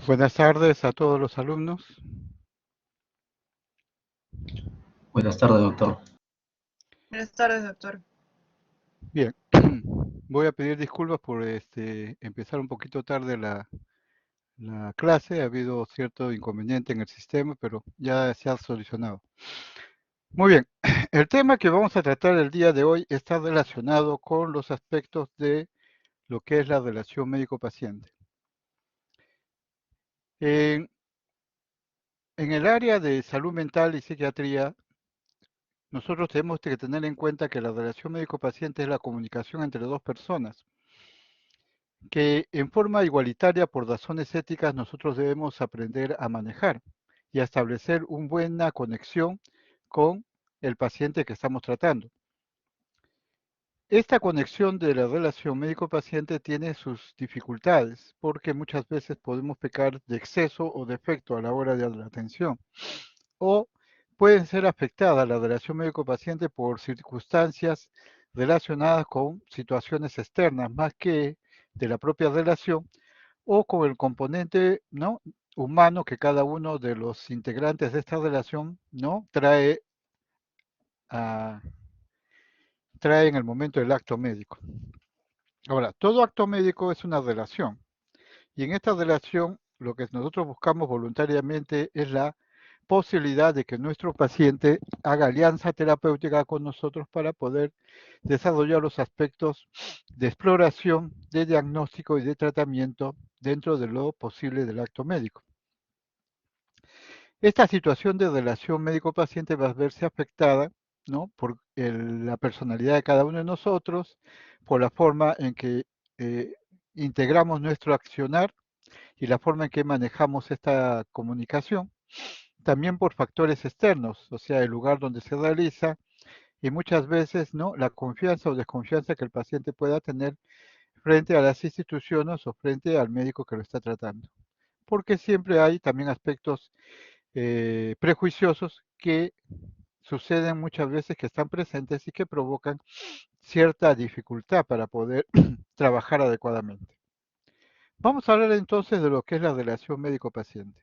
Buenas tardes a todos los alumnos. Buenas tardes, doctor. Buenas tardes, doctor. Bien, voy a pedir disculpas por empezar un poquito tarde la clase. Ha habido cierto inconveniente en el sistema, pero ya se ha solucionado. Muy bien, el tema que vamos a tratar el día de hoy está relacionado con los aspectos de lo que es la relación médico-paciente. En, en el área de salud mental y psiquiatría, nosotros tenemos que tener en cuenta que la relación médico-paciente es la comunicación entre dos personas, que en forma igualitaria por razones éticas nosotros debemos aprender a manejar y a establecer una buena conexión con el paciente que estamos tratando. Esta conexión de la relación médico-paciente tiene sus dificultades porque muchas veces podemos pecar de exceso o defecto a la hora de la atención, o pueden ser afectadas la relación médico-paciente por circunstancias relacionadas con situaciones externas más que de la propia relación, o con el componente, ¿no?, humano que cada uno de los integrantes de esta relación, ¿no?, a- trae en el momento del acto médico. Ahora, todo acto médico es una relación, y en esta relación lo que nosotros buscamos voluntariamente es la posibilidad de que nuestro paciente haga alianza terapéutica con nosotros para poder desarrollar los aspectos de exploración, de diagnóstico y de tratamiento dentro de lo posible del acto médico. Esta situación de relación médico-paciente va a verse afectada, ¿no?, por la personalidad de cada uno de nosotros, por la forma en que eh, integramos nuestro accionar y la forma en que manejamos esta comunicación, también por factores externos, o sea, el lugar donde se realiza y muchas veces, ¿no?, la confianza o desconfianza que el paciente pueda tener frente a las instituciones o frente al médico que lo está tratando. Porque siempre hay también aspectos prejuiciosos que suceden muchas veces, que están presentes y que provocan cierta dificultad para poder trabajar adecuadamente. Vamos a hablar entonces de lo que es la relación médico-paciente.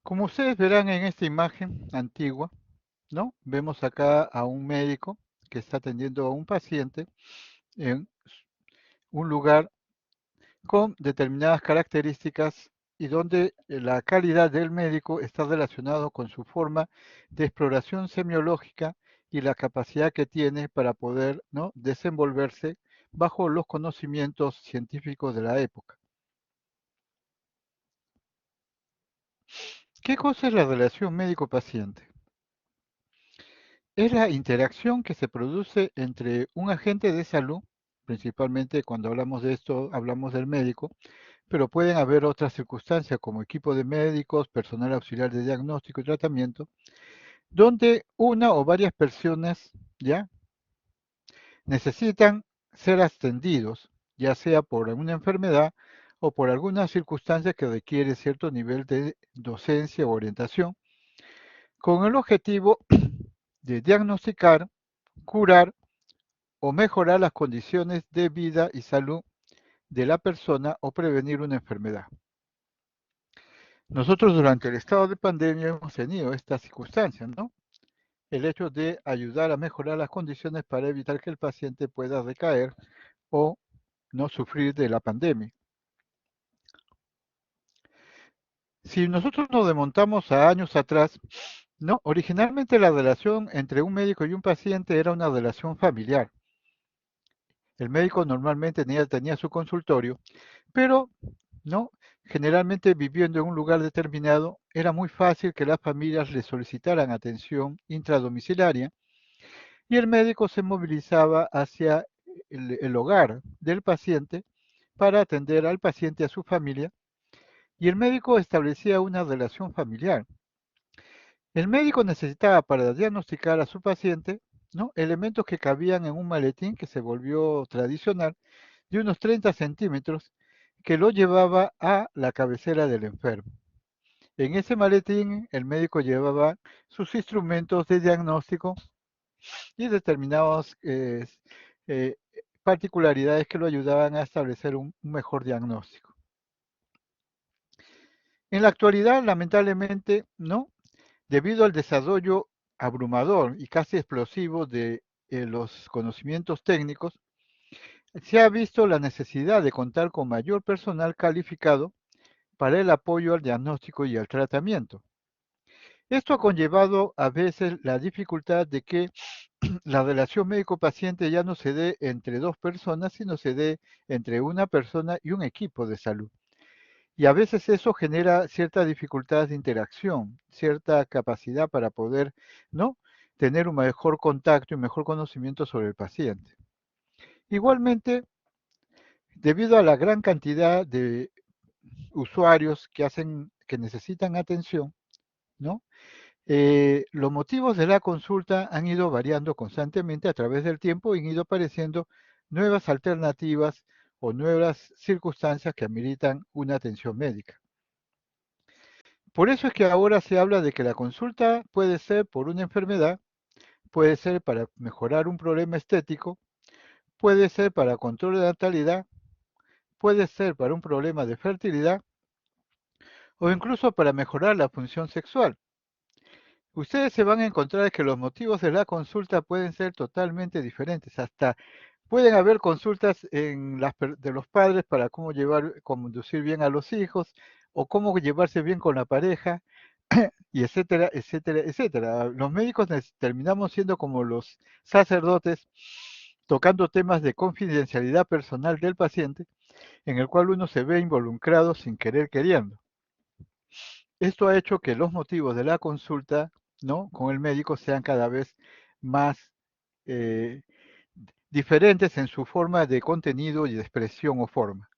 Como ustedes verán en esta imagen antigua, ¿no?, vemos acá a un médico que está atendiendo a un paciente en un lugar con determinadas características y donde la calidad del médico está relacionado con su forma de exploración semiológica y la capacidad que tiene para poder, ¿no?, desenvolverse bajo los conocimientos científicos de la época. ¿Qué cosa es la relación médico-paciente? Es la interacción que se produce entre un agente de salud, principalmente cuando hablamos de esto hablamos del médico, pero pueden haber otras circunstancias como equipo de médicos, personal auxiliar de diagnóstico y tratamiento, donde una o varias personas ya necesitan ser atendidos, ya sea por una enfermedad o por alguna circunstancia que requiere cierto nivel de docencia o orientación, con el objetivo de diagnosticar, curar o mejorar las condiciones de vida y salud de la persona o prevenir una enfermedad. Nosotros durante el estado de pandemia hemos tenido estas circunstancias, ¿no? El hecho de ayudar a mejorar las condiciones para evitar que el paciente pueda recaer o no sufrir de la pandemia. Si nosotros nos remontamos a años atrás, no, originalmente la relación entre un médico y un paciente era una relación familiar. El médico normalmente tenía su consultorio, pero no, generalmente viviendo en un lugar determinado, era muy fácil que las familias le solicitaran atención intradomiciliaria y el médico se movilizaba hacia el hogar del paciente para atender al paciente y a su familia, y el médico establecía una relación familiar. El médico necesitaba para diagnosticar a su paciente, ¿no?, elementos que cabían en un maletín que se volvió tradicional de unos 30 centímetros que lo llevaba a la cabecera del enfermo. En ese maletín el médico llevaba sus instrumentos de diagnóstico y determinados particularidades que lo ayudaban a establecer un mejor diagnóstico. En la actualidad, lamentablemente, ¿no? Debido al desarrollo abrumador y casi explosivo de los conocimientos técnicos, se ha visto la necesidad de contar con mayor personal calificado para el apoyo al diagnóstico y al tratamiento. Esto ha conllevado a veces la dificultad de que la relación médico-paciente ya no se dé entre dos personas, sino se dé entre una persona y un equipo de salud. Y a veces eso genera cierta dificultad de interacción, cierta capacidad para poder, ¿no?, tener un mejor contacto y mejor conocimiento sobre el paciente. Igualmente, debido a la gran cantidad de usuarios que necesitan atención, ¿no? Los motivos de la consulta han ido variando constantemente a través del tiempo y han ido apareciendo nuevas alternativas o nuevas circunstancias que ameritan una atención médica. Por eso es que ahora se habla de que la consulta puede ser por una enfermedad, puede ser para mejorar un problema estético, puede ser para control de natalidad, puede ser para un problema de fertilidad o incluso para mejorar la función sexual. Ustedes se van a encontrar que los motivos de la consulta pueden ser totalmente diferentes. Hasta pueden haber consultas de los padres para cómo conducir bien a los hijos o cómo llevarse bien con la pareja, y etcétera, etcétera, etcétera. Los médicos terminamos siendo como los sacerdotes, tocando temas de confidencialidad personal del paciente, en el cual uno se ve involucrado sin querer queriendo. Esto ha hecho que los motivos de la consulta, ¿no?, con el médico sean cada vez más eh, diferentes en su forma de contenido y de expresión o forma.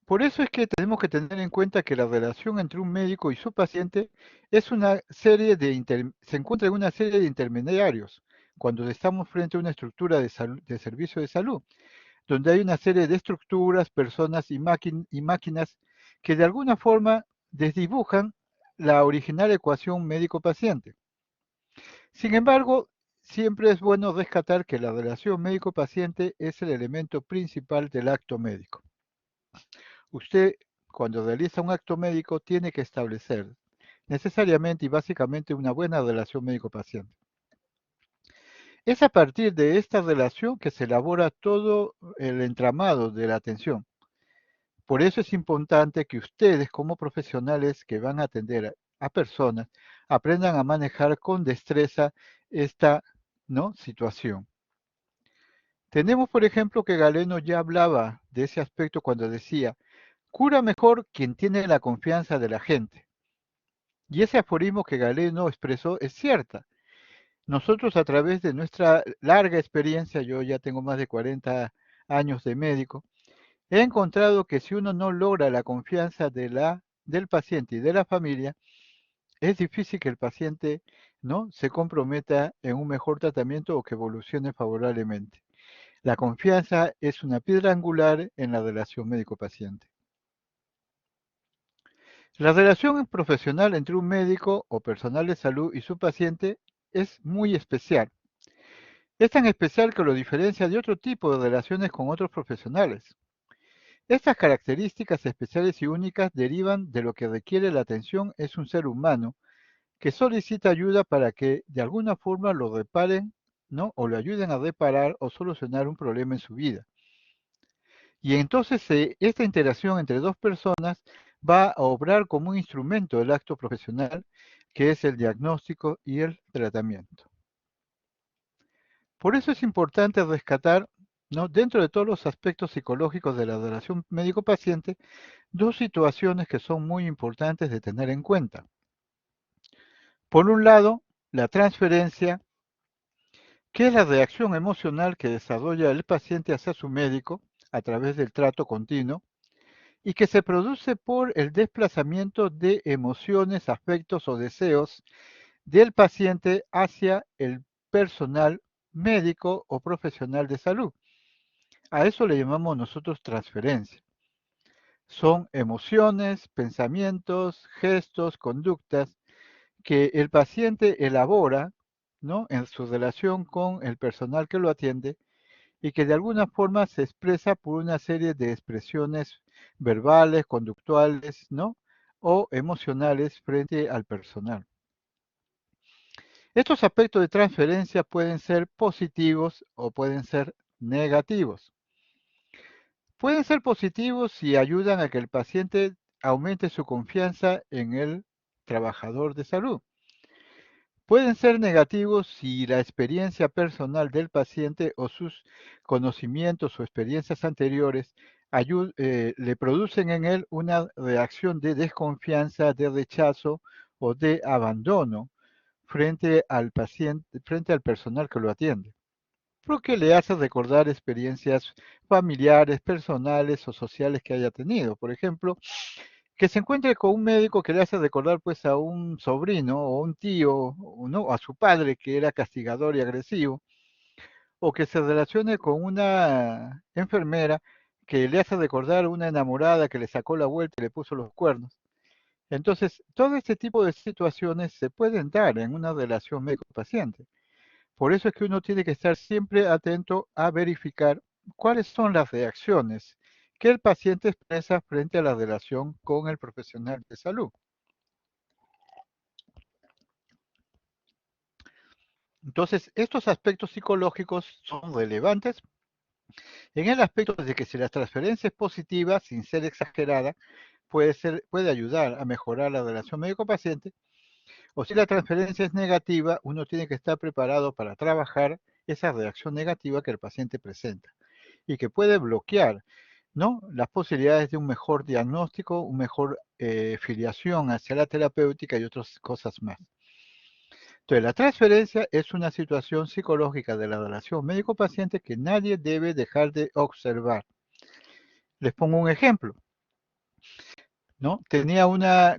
Por eso es que tenemos que tener en cuenta que la relación entre un médico y su paciente es una serie se encuentra en una serie de intermediarios cuando estamos frente a una estructura de servicio de salud, donde hay una serie de estructuras, personas y máquinas que de alguna forma desdibujan la original ecuación médico-paciente. Sin embargo, siempre es bueno rescatar que la relación médico-paciente es el elemento principal del acto médico. Usted, cuando realiza un acto médico, tiene que establecer necesariamente y básicamente una buena relación médico-paciente. Es a partir de esta relación que se elabora todo el entramado de la atención. Por eso es importante que ustedes, como profesionales que van a atender a personas, aprendan a manejar con destreza esta, ¿no?, situación. Tenemos, por ejemplo, que Galeno ya hablaba de ese aspecto cuando decía: cura mejor quien tiene la confianza de la gente. Y ese aforismo que Galeno expresó es cierta. Nosotros, a través de nuestra larga experiencia, yo ya tengo más de 40 años de médico, he encontrado que si uno no logra la confianza del paciente y de la familia, es difícil que el paciente, ¿no?, se comprometa en un mejor tratamiento o que evolucione favorablemente. La confianza es una piedra angular en la relación médico-paciente. La relación profesional entre un médico o personal de salud y su paciente es muy especial. Es tan especial que lo diferencia de otro tipo de relaciones con otros profesionales. Estas características especiales y únicas derivan de lo que requiere la atención es un ser humano que solicita ayuda para que de alguna forma lo reparen, ¿no?, o lo ayuden a reparar o solucionar un problema en su vida. Y entonces esta interacción entre dos personas va a obrar como un instrumento del acto profesional, que es el diagnóstico y el tratamiento. Por eso es importante rescatar, ¿no?, dentro de todos los aspectos psicológicos de la relación médico-paciente, dos situaciones que son muy importantes de tener en cuenta. Por un lado, la transferencia, que es la reacción emocional que desarrolla el paciente hacia su médico a través del trato continuo, y que se produce por el desplazamiento de emociones, afectos o deseos del paciente hacia el personal médico o profesional de salud. A eso le llamamos nosotros transferencia. Son emociones, pensamientos, gestos, conductas que el paciente elabora, ¿no? En su relación con el personal que lo atiende y que de alguna forma se expresa por una serie de expresiones verbales, conductuales, ¿no? O emocionales frente al personal. Estos aspectos de transferencia pueden ser positivos o pueden ser negativos. Pueden ser positivos si ayudan a que el paciente aumente su confianza en el trabajador de salud. Pueden ser negativos si la experiencia personal del paciente o sus conocimientos o experiencias anteriores le producen en él una reacción de desconfianza, de rechazo o de abandono frente al paciente, frente al personal que lo atiende, porque le hace recordar experiencias familiares, personales o sociales que haya tenido. Por ejemplo, que se encuentre con un médico que le hace recordar pues a un sobrino o un tío, o no, a su padre que era castigador y agresivo, o que se relacione con una enfermera que le hace recordar a una enamorada que le sacó la vuelta y le puso los cuernos. Entonces, todo este tipo de situaciones se pueden dar en una relación médico-paciente. Por eso es que uno tiene que estar siempre atento a verificar cuáles son las reacciones que el paciente expresa frente a la relación con el profesional de salud. Entonces, estos aspectos psicológicos son relevantes en el aspecto de que si la transferencia es positiva, sin ser exagerada, puede ayudar a mejorar la relación médico-paciente, o si la transferencia es negativa, uno tiene que estar preparado para trabajar esa reacción negativa que el paciente presenta y que puede bloquear, ¿no?, las posibilidades de un mejor diagnóstico, una mejor filiación hacia la terapéutica y otras cosas más. Entonces, la transferencia es una situación psicológica de la relación médico-paciente que nadie debe dejar de observar. Les pongo un ejemplo, ¿no?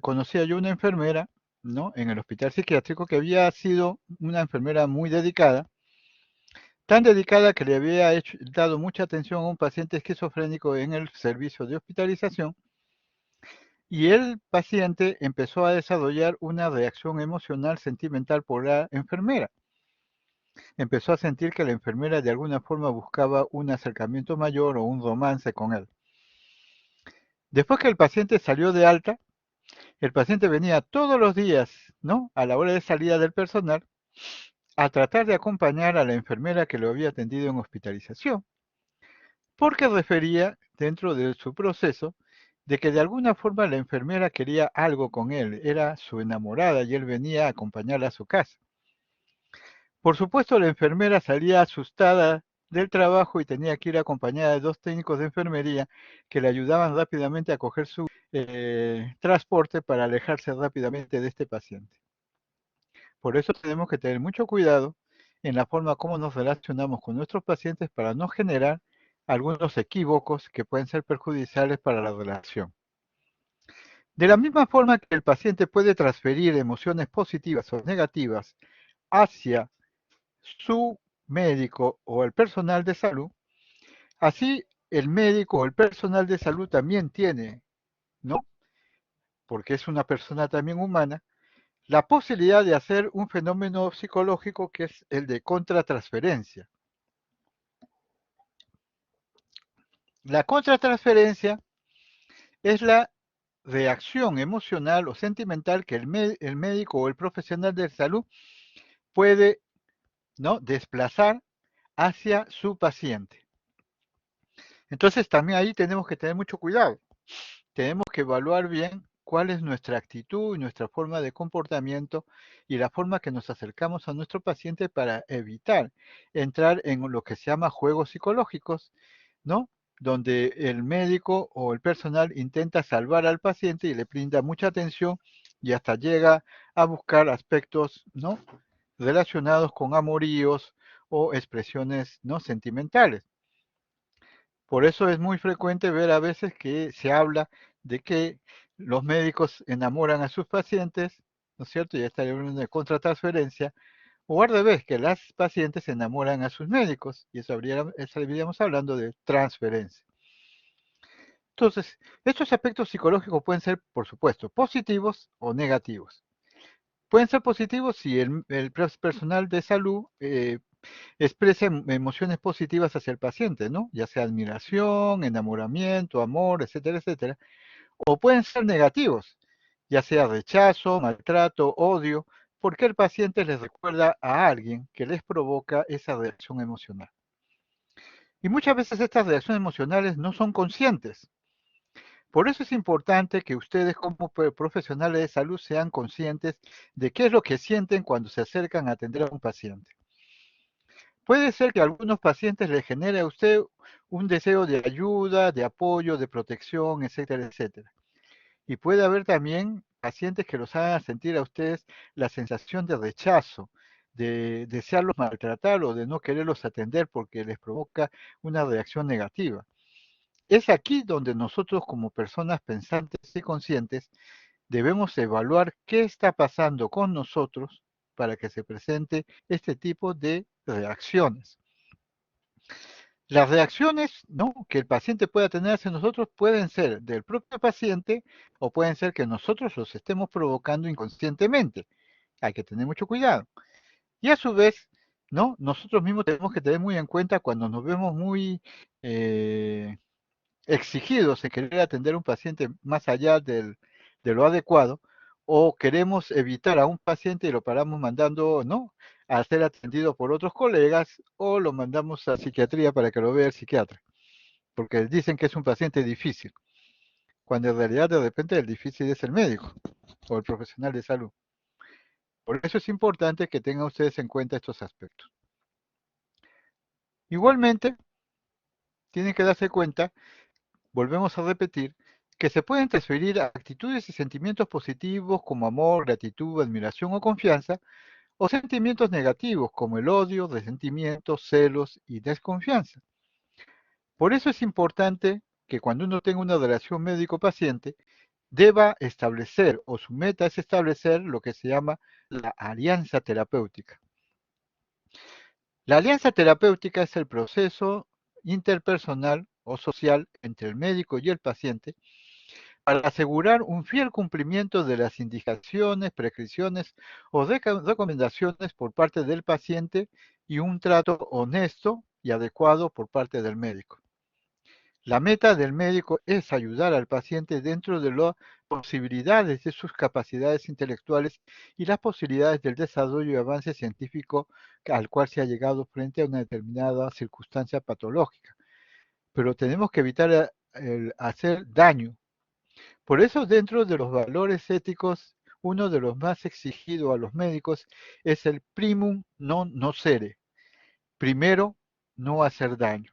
Conocía yo una enfermera, ¿no?, en el hospital psiquiátrico que había sido una enfermera muy dedicada, tan dedicada que le había dado mucha atención a un paciente esquizofrénico en el servicio de hospitalización, y el paciente empezó a desarrollar una reacción emocional sentimental por la enfermera. Empezó a sentir que la enfermera de alguna forma buscaba un acercamiento mayor o un romance con él. Después que el paciente salió de alta, el paciente venía todos los días, ¿no?, a la hora de salida del personal, a tratar de acompañar a la enfermera que lo había atendido en hospitalización, porque refería dentro de su proceso de que de alguna forma la enfermera quería algo con él, era su enamorada y él venía a acompañarla a su casa. Por supuesto, la enfermera salía asustada del trabajo y tenía que ir acompañada de dos técnicos de enfermería que le ayudaban rápidamente a coger su transporte para alejarse rápidamente de este paciente. Por eso tenemos que tener mucho cuidado en la forma como nos relacionamos con nuestros pacientes para no generar algunos equívocos que pueden ser perjudiciales para la relación. De la misma forma que el paciente puede transferir emociones positivas o negativas hacia su médico o el personal de salud, así el médico o el personal de salud también tiene, ¿no?, porque es una persona también humana, la posibilidad de hacer un fenómeno psicológico que es el de contratransferencia. La contratransferencia es la reacción emocional o sentimental que el médico o el profesional de salud puede, ¿no?, desplazar hacia su paciente. Entonces también ahí tenemos que tener mucho cuidado. Tenemos que evaluar bien cuál es nuestra actitud y nuestra forma de comportamiento y la forma que nos acercamos a nuestro paciente para evitar entrar en lo que se llama juegos psicológicos, ¿no?, donde el médico o el personal intenta salvar al paciente y le brinda mucha atención y hasta llega a buscar aspectos, ¿no?, relacionados con amoríos o expresiones no sentimentales. Por eso es muy frecuente ver a veces que se habla de que los médicos enamoran a sus pacientes, ¿no es cierto? Ya está hablando de contratransferencia, o al revés, que las pacientes enamoran a sus médicos, y eso estaríamos hablando de transferencia. Entonces, estos aspectos psicológicos pueden ser, por supuesto, positivos o negativos. Pueden ser positivos si el personal de salud expresa emociones positivas hacia el paciente, ¿no? Ya sea admiración, enamoramiento, amor, etcétera, etcétera. O pueden ser negativos, ya sea rechazo, maltrato, odio, porque el paciente les recuerda a alguien que les provoca esa reacción emocional. Y muchas veces estas reacciones emocionales no son conscientes. Por eso es importante que ustedes como profesionales de salud sean conscientes de qué es lo que sienten cuando se acercan a atender a un paciente. Puede ser que a algunos pacientes les genere a usted un deseo de ayuda, de apoyo, de protección, etcétera, etcétera. Y puede haber también pacientes que los hagan sentir a ustedes la sensación de rechazo, de desearlos maltratar o de no quererlos atender porque les provoca una reacción negativa. Es aquí donde nosotros como personas pensantes y conscientes debemos evaluar qué está pasando con nosotros para que se presente este tipo de reacciones. Las reacciones, ¿no?, que el paciente pueda tener hacia nosotros pueden ser del propio paciente o pueden ser que nosotros los estemos provocando inconscientemente. Hay que tener mucho cuidado. Y a su vez, ¿no?, nosotros mismos tenemos que tener muy en cuenta cuando nos vemos muy exigidos en querer atender a un paciente más allá de lo adecuado, o queremos evitar a un paciente y lo paramos mandando, ¿no?, a ser atendido por otros colegas, o lo mandamos a psiquiatría para que lo vea el psiquiatra, porque dicen que es un paciente difícil, cuando en realidad de repente el difícil es el médico o el profesional de salud. Por eso es importante que tengan ustedes en cuenta estos aspectos. Igualmente, tienen que darse cuenta, volvemos a repetir, que se pueden transferir a actitudes y sentimientos positivos como amor, gratitud, admiración o confianza, o sentimientos negativos como el odio, resentimiento, celos y desconfianza. Por eso es importante que cuando uno tenga una relación médico-paciente, deba establecer, o su meta es establecer lo que se llama la alianza terapéutica. La alianza terapéutica es el proceso interpersonal o social entre el médico y el paciente para asegurar un fiel cumplimiento de las indicaciones, prescripciones o recomendaciones por parte del paciente y un trato honesto y adecuado por parte del médico. La meta del médico es ayudar al paciente dentro de las posibilidades de sus capacidades intelectuales y las posibilidades del desarrollo y avance científico al cual se ha llegado frente a una determinada circunstancia patológica. Pero tenemos que evitar el hacer daño. Por eso, dentro de los valores éticos, uno de los más exigidos a los médicos es el primum non nocere. Primero, no hacer daño.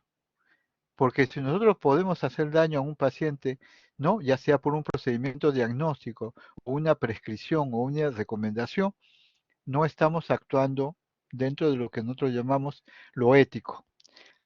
Porque si nosotros podemos hacer daño a un paciente, ¿no?, ya sea por un procedimiento diagnóstico o una prescripción o una recomendación, no estamos actuando dentro de lo que nosotros llamamos lo ético.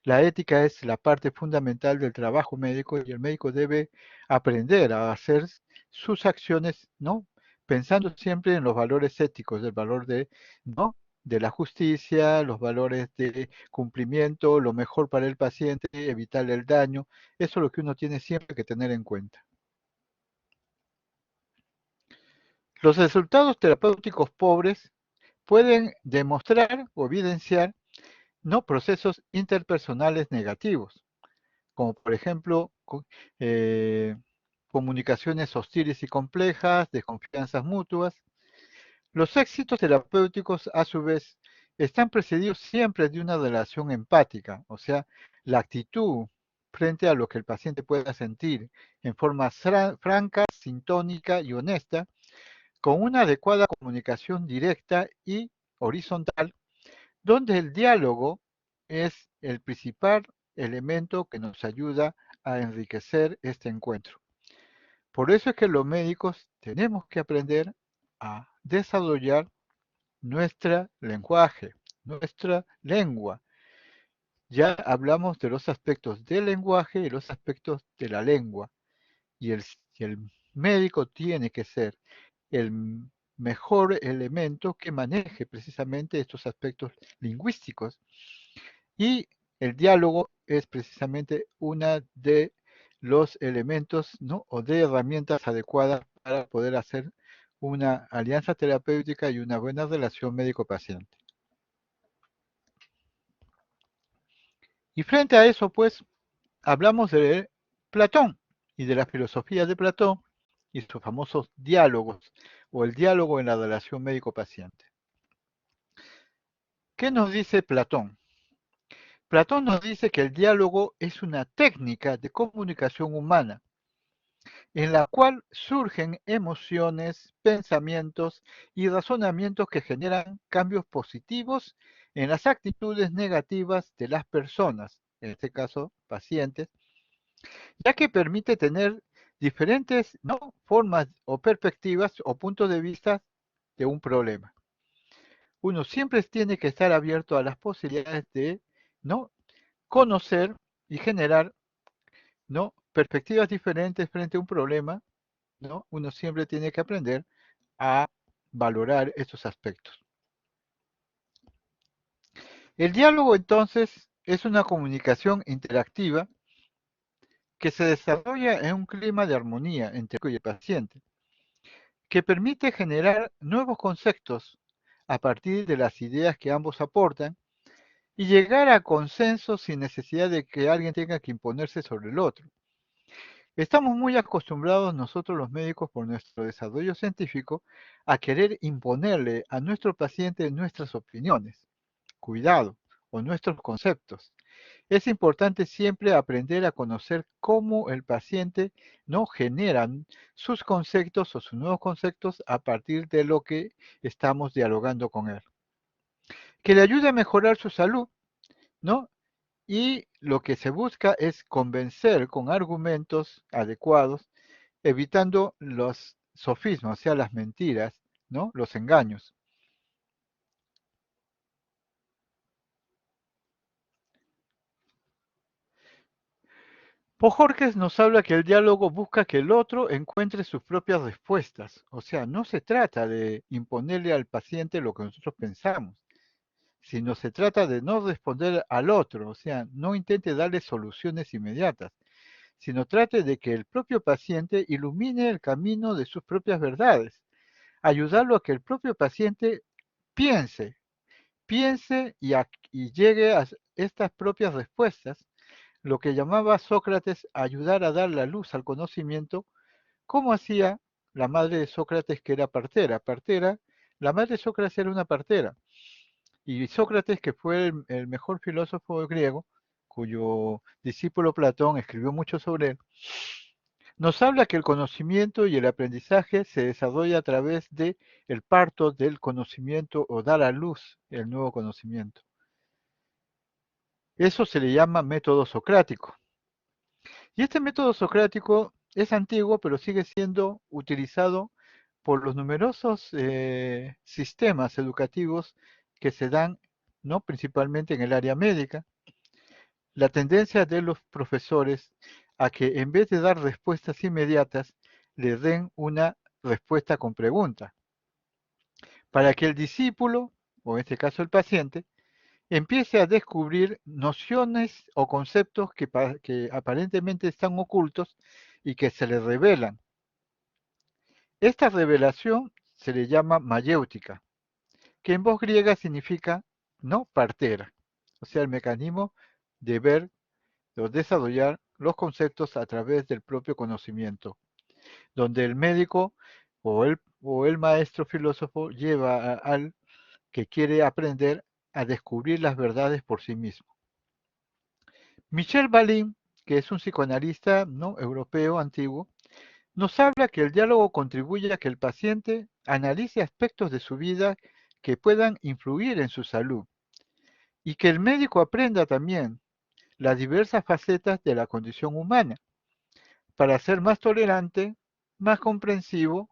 La ética es la parte fundamental del trabajo médico y el médico debe aprender a hacer sus acciones, ¿no?, pensando siempre en los valores éticos, el valor de, ¿no?, de la justicia, los valores de cumplimiento, lo mejor para el paciente, evitar el daño. Eso es lo que uno tiene siempre que tener en cuenta. Los resultados terapéuticos pobres pueden demostrar o evidenciar, ¿no?, procesos interpersonales negativos, como por ejemplo eh, comunicaciones hostiles y complejas, desconfianzas mutuas. Los éxitos terapéuticos, a su vez, están precedidos siempre de una relación empática, o sea, la actitud frente a lo que el paciente pueda sentir en forma franca, sintónica y honesta, con una adecuada comunicación directa y horizontal, donde el diálogo es el principal elemento que nos ayuda a enriquecer este encuentro. Por eso es que los médicos tenemos que aprender a desarrollar nuestro lenguaje, nuestra lengua. Ya hablamos de los aspectos del lenguaje y los aspectos de la lengua. Y el médico tiene que ser el mejor elemento que maneje precisamente estos aspectos lingüísticos. Y el diálogo es precisamente una de los elementos, ¿no?, o de herramientas adecuadas para poder hacer una alianza terapéutica y una buena relación médico-paciente. Y frente a eso, pues, hablamos de Platón y de la filosofía de Platón y sus famosos diálogos, o el diálogo en la relación médico-paciente. ¿Qué nos dice Platón? Platón nos dice que el diálogo es una técnica de comunicación humana en la cual surgen emociones, pensamientos y razonamientos que generan cambios positivos en las actitudes negativas de las personas, en este caso pacientes, ya que permite tener diferentes, ¿no?, formas o perspectivas o puntos de vista de un problema. Uno siempre tiene que estar abierto a las posibilidades de, ¿no?, conocer y generar, ¿no?, perspectivas diferentes frente a un problema, ¿no? Uno siempre tiene que aprender a valorar estos aspectos. El diálogo, entonces, es una comunicación interactiva que se desarrolla en un clima de armonía entre el médico y el paciente, que permite generar nuevos conceptos a partir de las ideas que ambos aportan y llegar a consensos sin necesidad de que alguien tenga que imponerse sobre el otro. Estamos muy acostumbrados nosotros los médicos por nuestro desarrollo científico a querer imponerle a nuestro paciente nuestras opiniones, cuidado, o nuestros conceptos. Es importante siempre aprender a conocer cómo el paciente no genera sus conceptos o sus nuevos conceptos a partir de lo que estamos dialogando con él. Que le ayude a mejorar su salud, ¿no? Y lo que se busca es convencer con argumentos adecuados, evitando los sofismas, o sea, las mentiras, ¿no?, los engaños. Pojorquez nos habla que el diálogo busca que el otro encuentre sus propias respuestas. O sea, no se trata de imponerle al paciente lo que nosotros pensamos, sino se trata de no responder al otro. O sea, no intente darle soluciones inmediatas, sino trate de que el propio paciente ilumine el camino de sus propias verdades. Ayudarlo a que el propio paciente piense, y llegue a estas propias respuestas, lo que llamaba Sócrates ayudar a dar la luz al conocimiento, como hacía la madre de Sócrates, que era partera. La madre de Sócrates era una partera. Y Sócrates, que fue el mejor filósofo griego, cuyo discípulo Platón escribió mucho sobre él, nos habla que el conocimiento y el aprendizaje se desarrolla a través de el parto del conocimiento o dar a luz el nuevo conocimiento. Eso se le llama método socrático. Y este método socrático es antiguo, pero sigue siendo utilizado por los numerosos sistemas educativos que se dan, ¿no?, principalmente en el área médica. La tendencia de los profesores a que en vez de dar respuestas inmediatas, le den una respuesta con pregunta, para que el discípulo, o en este caso el paciente, empiece a descubrir nociones o conceptos que aparentemente están ocultos y que se le revelan. Esta revelación se le llama mayéutica, que en voz griega significa no partera, o sea, el mecanismo de ver o desarrollar los conceptos a través del propio conocimiento, donde el médico o el maestro filósofo lleva al que quiere aprender a descubrir las verdades por sí mismo. Michel Balin, que es un psicoanalista, ¿no?, europeo antiguo, nos habla que el diálogo contribuye a que el paciente analice aspectos de su vida que puedan influir en su salud y que el médico aprenda también las diversas facetas de la condición humana para ser más tolerante, más comprensivo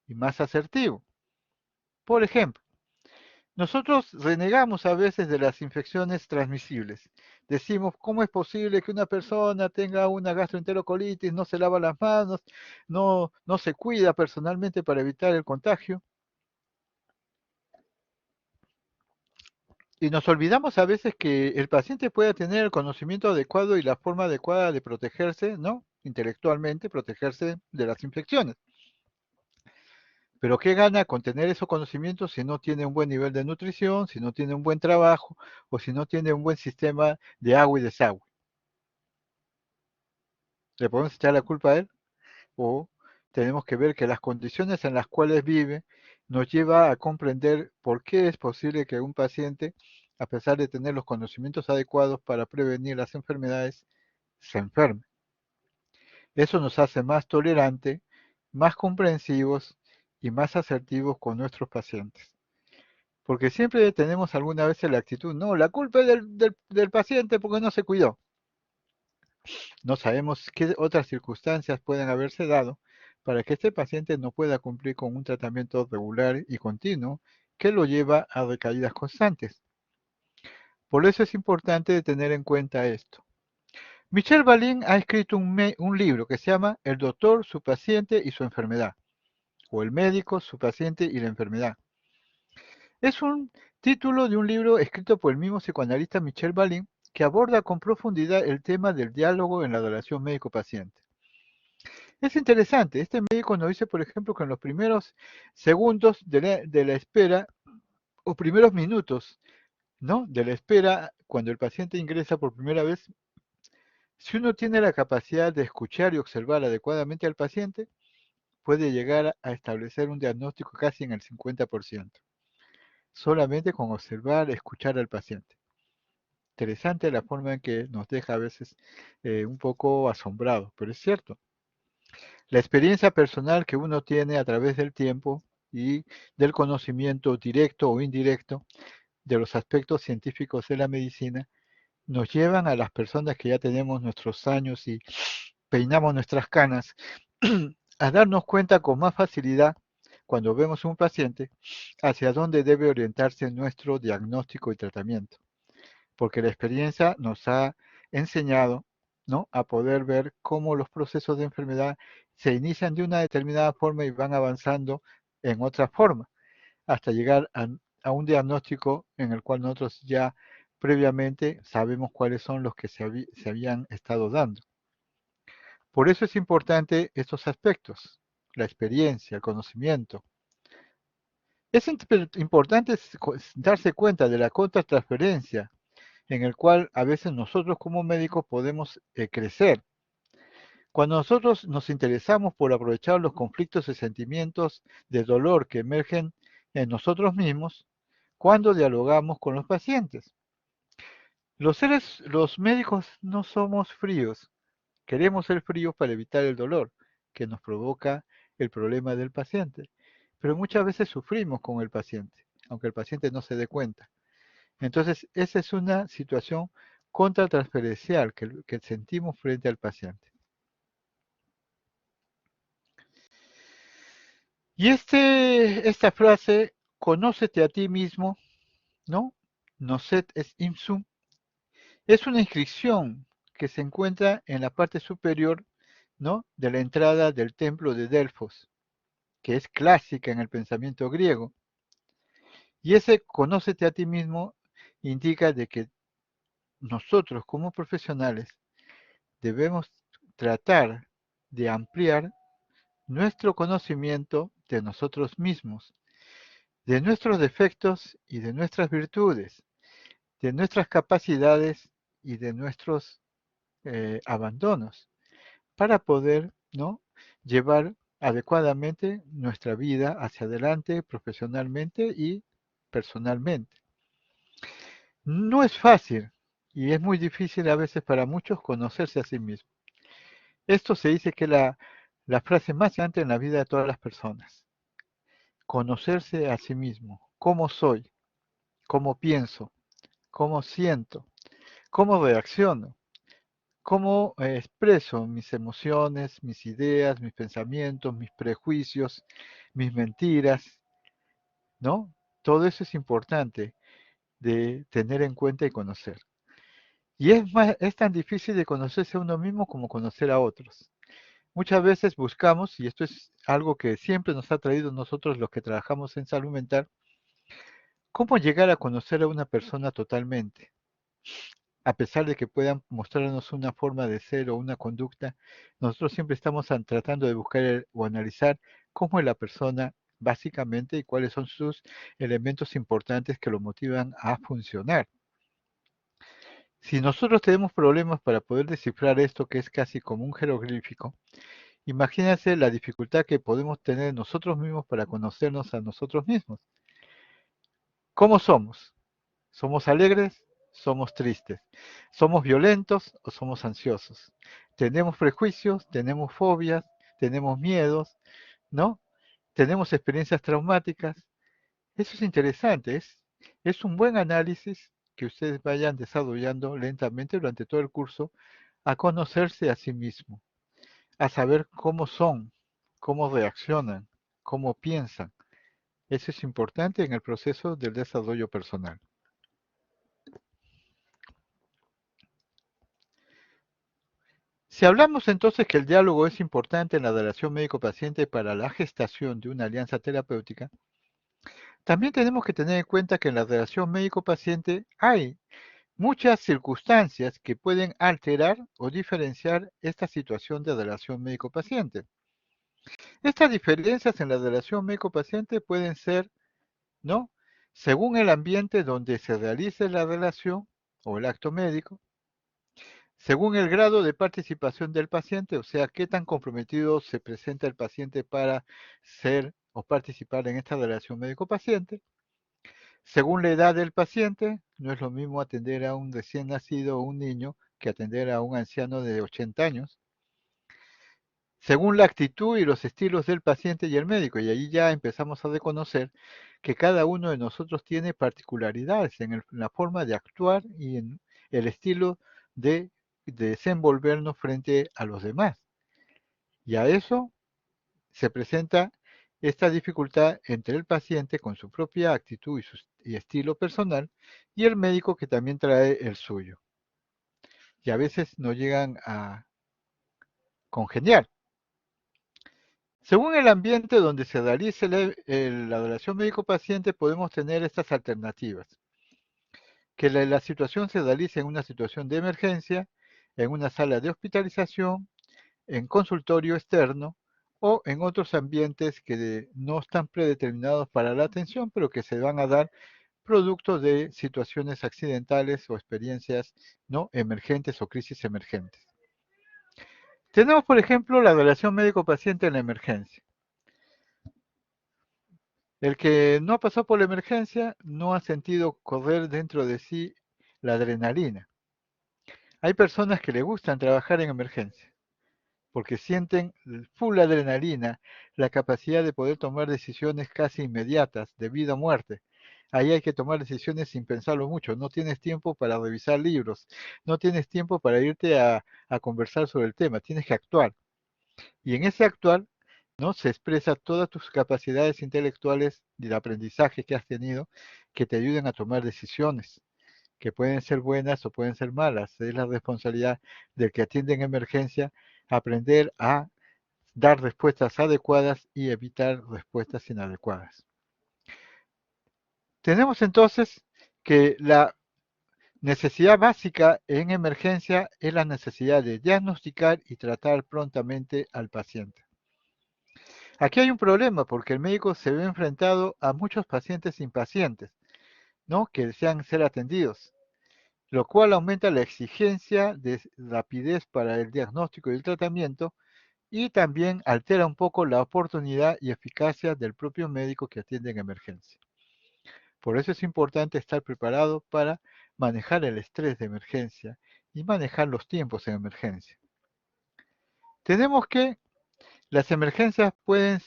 y más asertivo. Por ejemplo, nosotros renegamos a veces de las infecciones transmisibles. Decimos, ¿cómo es posible que una persona tenga una gastroenterocolitis, no se lava las manos, no se cuida personalmente para evitar el contagio? Y nos olvidamos a veces que el paciente puede tener el conocimiento adecuado y la forma adecuada de protegerse, ¿no?, intelectualmente, protegerse de las infecciones. Pero ¿qué gana con tener esos conocimientos si no tiene un buen nivel de nutrición, si no tiene un buen trabajo o si no tiene un buen sistema de agua y desagüe? ¿Le podemos echar la culpa a él? ¿O tenemos que ver que las condiciones en las cuales vive nos lleva a comprender por qué es posible que un paciente, a pesar de tener los conocimientos adecuados para prevenir las enfermedades, se enferme? Eso nos hace más tolerantes, más comprensivos y más asertivos con nuestros pacientes. Porque siempre tenemos alguna vez la actitud, no, la culpa es del paciente porque no se cuidó. No sabemos qué otras circunstancias pueden haberse dado para que este paciente no pueda cumplir con un tratamiento regular y continuo que lo lleva a recaídas constantes. Por eso es importante tener en cuenta esto. Michel Balin ha escrito un libro que se llama El doctor, su paciente y su enfermedad, o El médico, su paciente y la enfermedad. Es un título de un libro escrito por el mismo psicoanalista Michel Balin que aborda con profundidad el tema del diálogo en la relación médico-paciente. Es interesante, este médico nos dice, por ejemplo, que en los primeros segundos de la espera o primeros minutos, ¿no?, de la espera, cuando el paciente ingresa por primera vez, si uno tiene la capacidad de escuchar y observar adecuadamente al paciente, puede llegar a establecer un diagnóstico casi en el 50%, solamente con observar, escuchar al paciente. Interesante la forma en que nos deja a veces un poco asombrados, pero es cierto. La experiencia personal que uno tiene a través del tiempo y del conocimiento directo o indirecto de los aspectos científicos de la medicina nos llevan a las personas que ya tenemos nuestros años y peinamos nuestras canas a darnos cuenta con más facilidad cuando vemos un paciente hacia dónde debe orientarse nuestro diagnóstico y tratamiento, porque la experiencia nos ha enseñado, ¿no?, a poder ver cómo los procesos de enfermedad se inician de una determinada forma y van avanzando en otra forma, hasta llegar a un diagnóstico en el cual nosotros ya previamente sabemos cuáles son los que se habían estado dando. Por eso es importante estos aspectos, la experiencia, el conocimiento. Es importante darse cuenta de la contratransferencia en el cual a veces nosotros como médicos podemos crecer. Cuando nosotros nos interesamos por aprovechar los conflictos y sentimientos de dolor que emergen en nosotros mismos, cuando dialogamos con los pacientes. Los médicos no somos fríos, queremos ser fríos para evitar el dolor que nos provoca el problema del paciente, pero muchas veces sufrimos con el paciente, aunque el paciente no se dé cuenta. Entonces, esa es una situación contratransferencial que sentimos frente al paciente. Y esta frase, conócete a ti mismo, ¿no? Nocet es ipsum, es una inscripción que se encuentra en la parte superior, ¿no?, de la entrada del templo de Delfos, que es clásica en el pensamiento griego. Y ese conócete a ti mismo indica de que nosotros como profesionales debemos tratar de ampliar nuestro conocimiento de nosotros mismos, de nuestros defectos y de nuestras virtudes, de nuestras capacidades y de nuestros abandonos, para poder, ¿no?, llevar adecuadamente nuestra vida hacia adelante profesionalmente y personalmente. No es fácil y es muy difícil a veces para muchos conocerse a sí mismos. Esto se dice que es la frase más importante en la vida de todas las personas. Conocerse a sí mismo. ¿Cómo soy? ¿Cómo pienso? ¿Cómo siento? ¿Cómo reacciono? ¿Cómo expreso mis emociones, mis ideas, mis pensamientos, mis prejuicios, mis mentiras? ¿No? Todo eso es importante de tener en cuenta y conocer. Y es tan difícil de conocerse a uno mismo como conocer a otros. Muchas veces buscamos, y esto es algo que siempre nos ha traído nosotros los que trabajamos en salud mental, cómo llegar a conocer a una persona totalmente. A pesar de que puedan mostrarnos una forma de ser o una conducta, nosotros siempre estamos tratando de buscar o analizar cómo es la persona básicamente, y cuáles son sus elementos importantes que lo motivan a funcionar. Si nosotros tenemos problemas para poder descifrar esto, que es casi como un jeroglífico, imagínense la dificultad que podemos tener nosotros mismos para conocernos a nosotros mismos. ¿Cómo somos? ¿Somos alegres? ¿Somos tristes? ¿Somos violentos o somos ansiosos? ¿Tenemos prejuicios? ¿Tenemos fobias? ¿Tenemos miedos? ¿No? ¿Tenemos experiencias traumáticas? Eso es interesante, es un buen análisis que ustedes vayan desarrollando lentamente durante todo el curso a conocerse a sí mismo, a saber cómo son, cómo reaccionan, cómo piensan. Eso es importante en el proceso del desarrollo personal. Si hablamos entonces que el diálogo es importante en la relación médico-paciente para la gestación de una alianza terapéutica, también tenemos que tener en cuenta que en la relación médico-paciente hay muchas circunstancias que pueden alterar o diferenciar esta situación de relación médico-paciente. Estas diferencias en la relación médico-paciente pueden ser, ¿no? Según el ambiente donde se realice la relación o el acto médico, según el grado de participación del paciente, o sea, qué tan comprometido se presenta el paciente para ser o participar en esta relación médico-paciente, según la edad del paciente, no es lo mismo atender a un recién nacido o un niño que atender a un anciano de 80 años, según la actitud y los estilos del paciente y el médico, y ahí ya empezamos a reconocer que cada uno de nosotros tiene particularidades en la forma de actuar y en el estilo de desenvolvernos frente a los demás. Y a eso se presenta esta dificultad entre el paciente con su propia actitud y estilo personal y el médico que también trae el suyo. Y a veces no llegan a congeniar. Según el ambiente donde se realice la relación médico-paciente, podemos tener estas alternativas. Que la situación se realice en una situación de emergencia, en una sala de hospitalización, en consultorio externo o en otros ambientes que no están predeterminados para la atención, pero que se van a dar producto de situaciones accidentales o experiencias no emergentes o crisis emergentes. Tenemos, por ejemplo, la relación médico-paciente en la emergencia. El que no ha pasado por la emergencia no ha sentido correr dentro de sí la adrenalina. Hay personas que le gustan trabajar en emergencia porque sienten full adrenalina, la capacidad de poder tomar decisiones casi inmediatas, de vida o muerte. Ahí hay que tomar decisiones sin pensarlo mucho. No tienes tiempo para revisar libros, no tienes tiempo para irte a conversar sobre el tema, tienes que actuar. Y en ese actuar, ¿no? Se expresa todas tus capacidades intelectuales y el aprendizaje que has tenido que te ayuden a tomar decisiones, que pueden ser buenas o pueden ser malas. Es la responsabilidad del que atiende en emergencia aprender a dar respuestas adecuadas y evitar respuestas inadecuadas. Tenemos entonces que la necesidad básica en emergencia es la necesidad de diagnosticar y tratar prontamente al paciente. Aquí hay un problema porque el médico se ve enfrentado a muchos pacientes impacientes, ¿no? Que desean ser atendidos, lo cual aumenta la exigencia de rapidez para el diagnóstico y el tratamiento y también altera un poco la oportunidad y eficacia del propio médico que atiende en emergencia. Por eso es importante estar preparado para manejar el estrés de emergencia y manejar los tiempos en emergencia. Tenemos que las emergencias pueden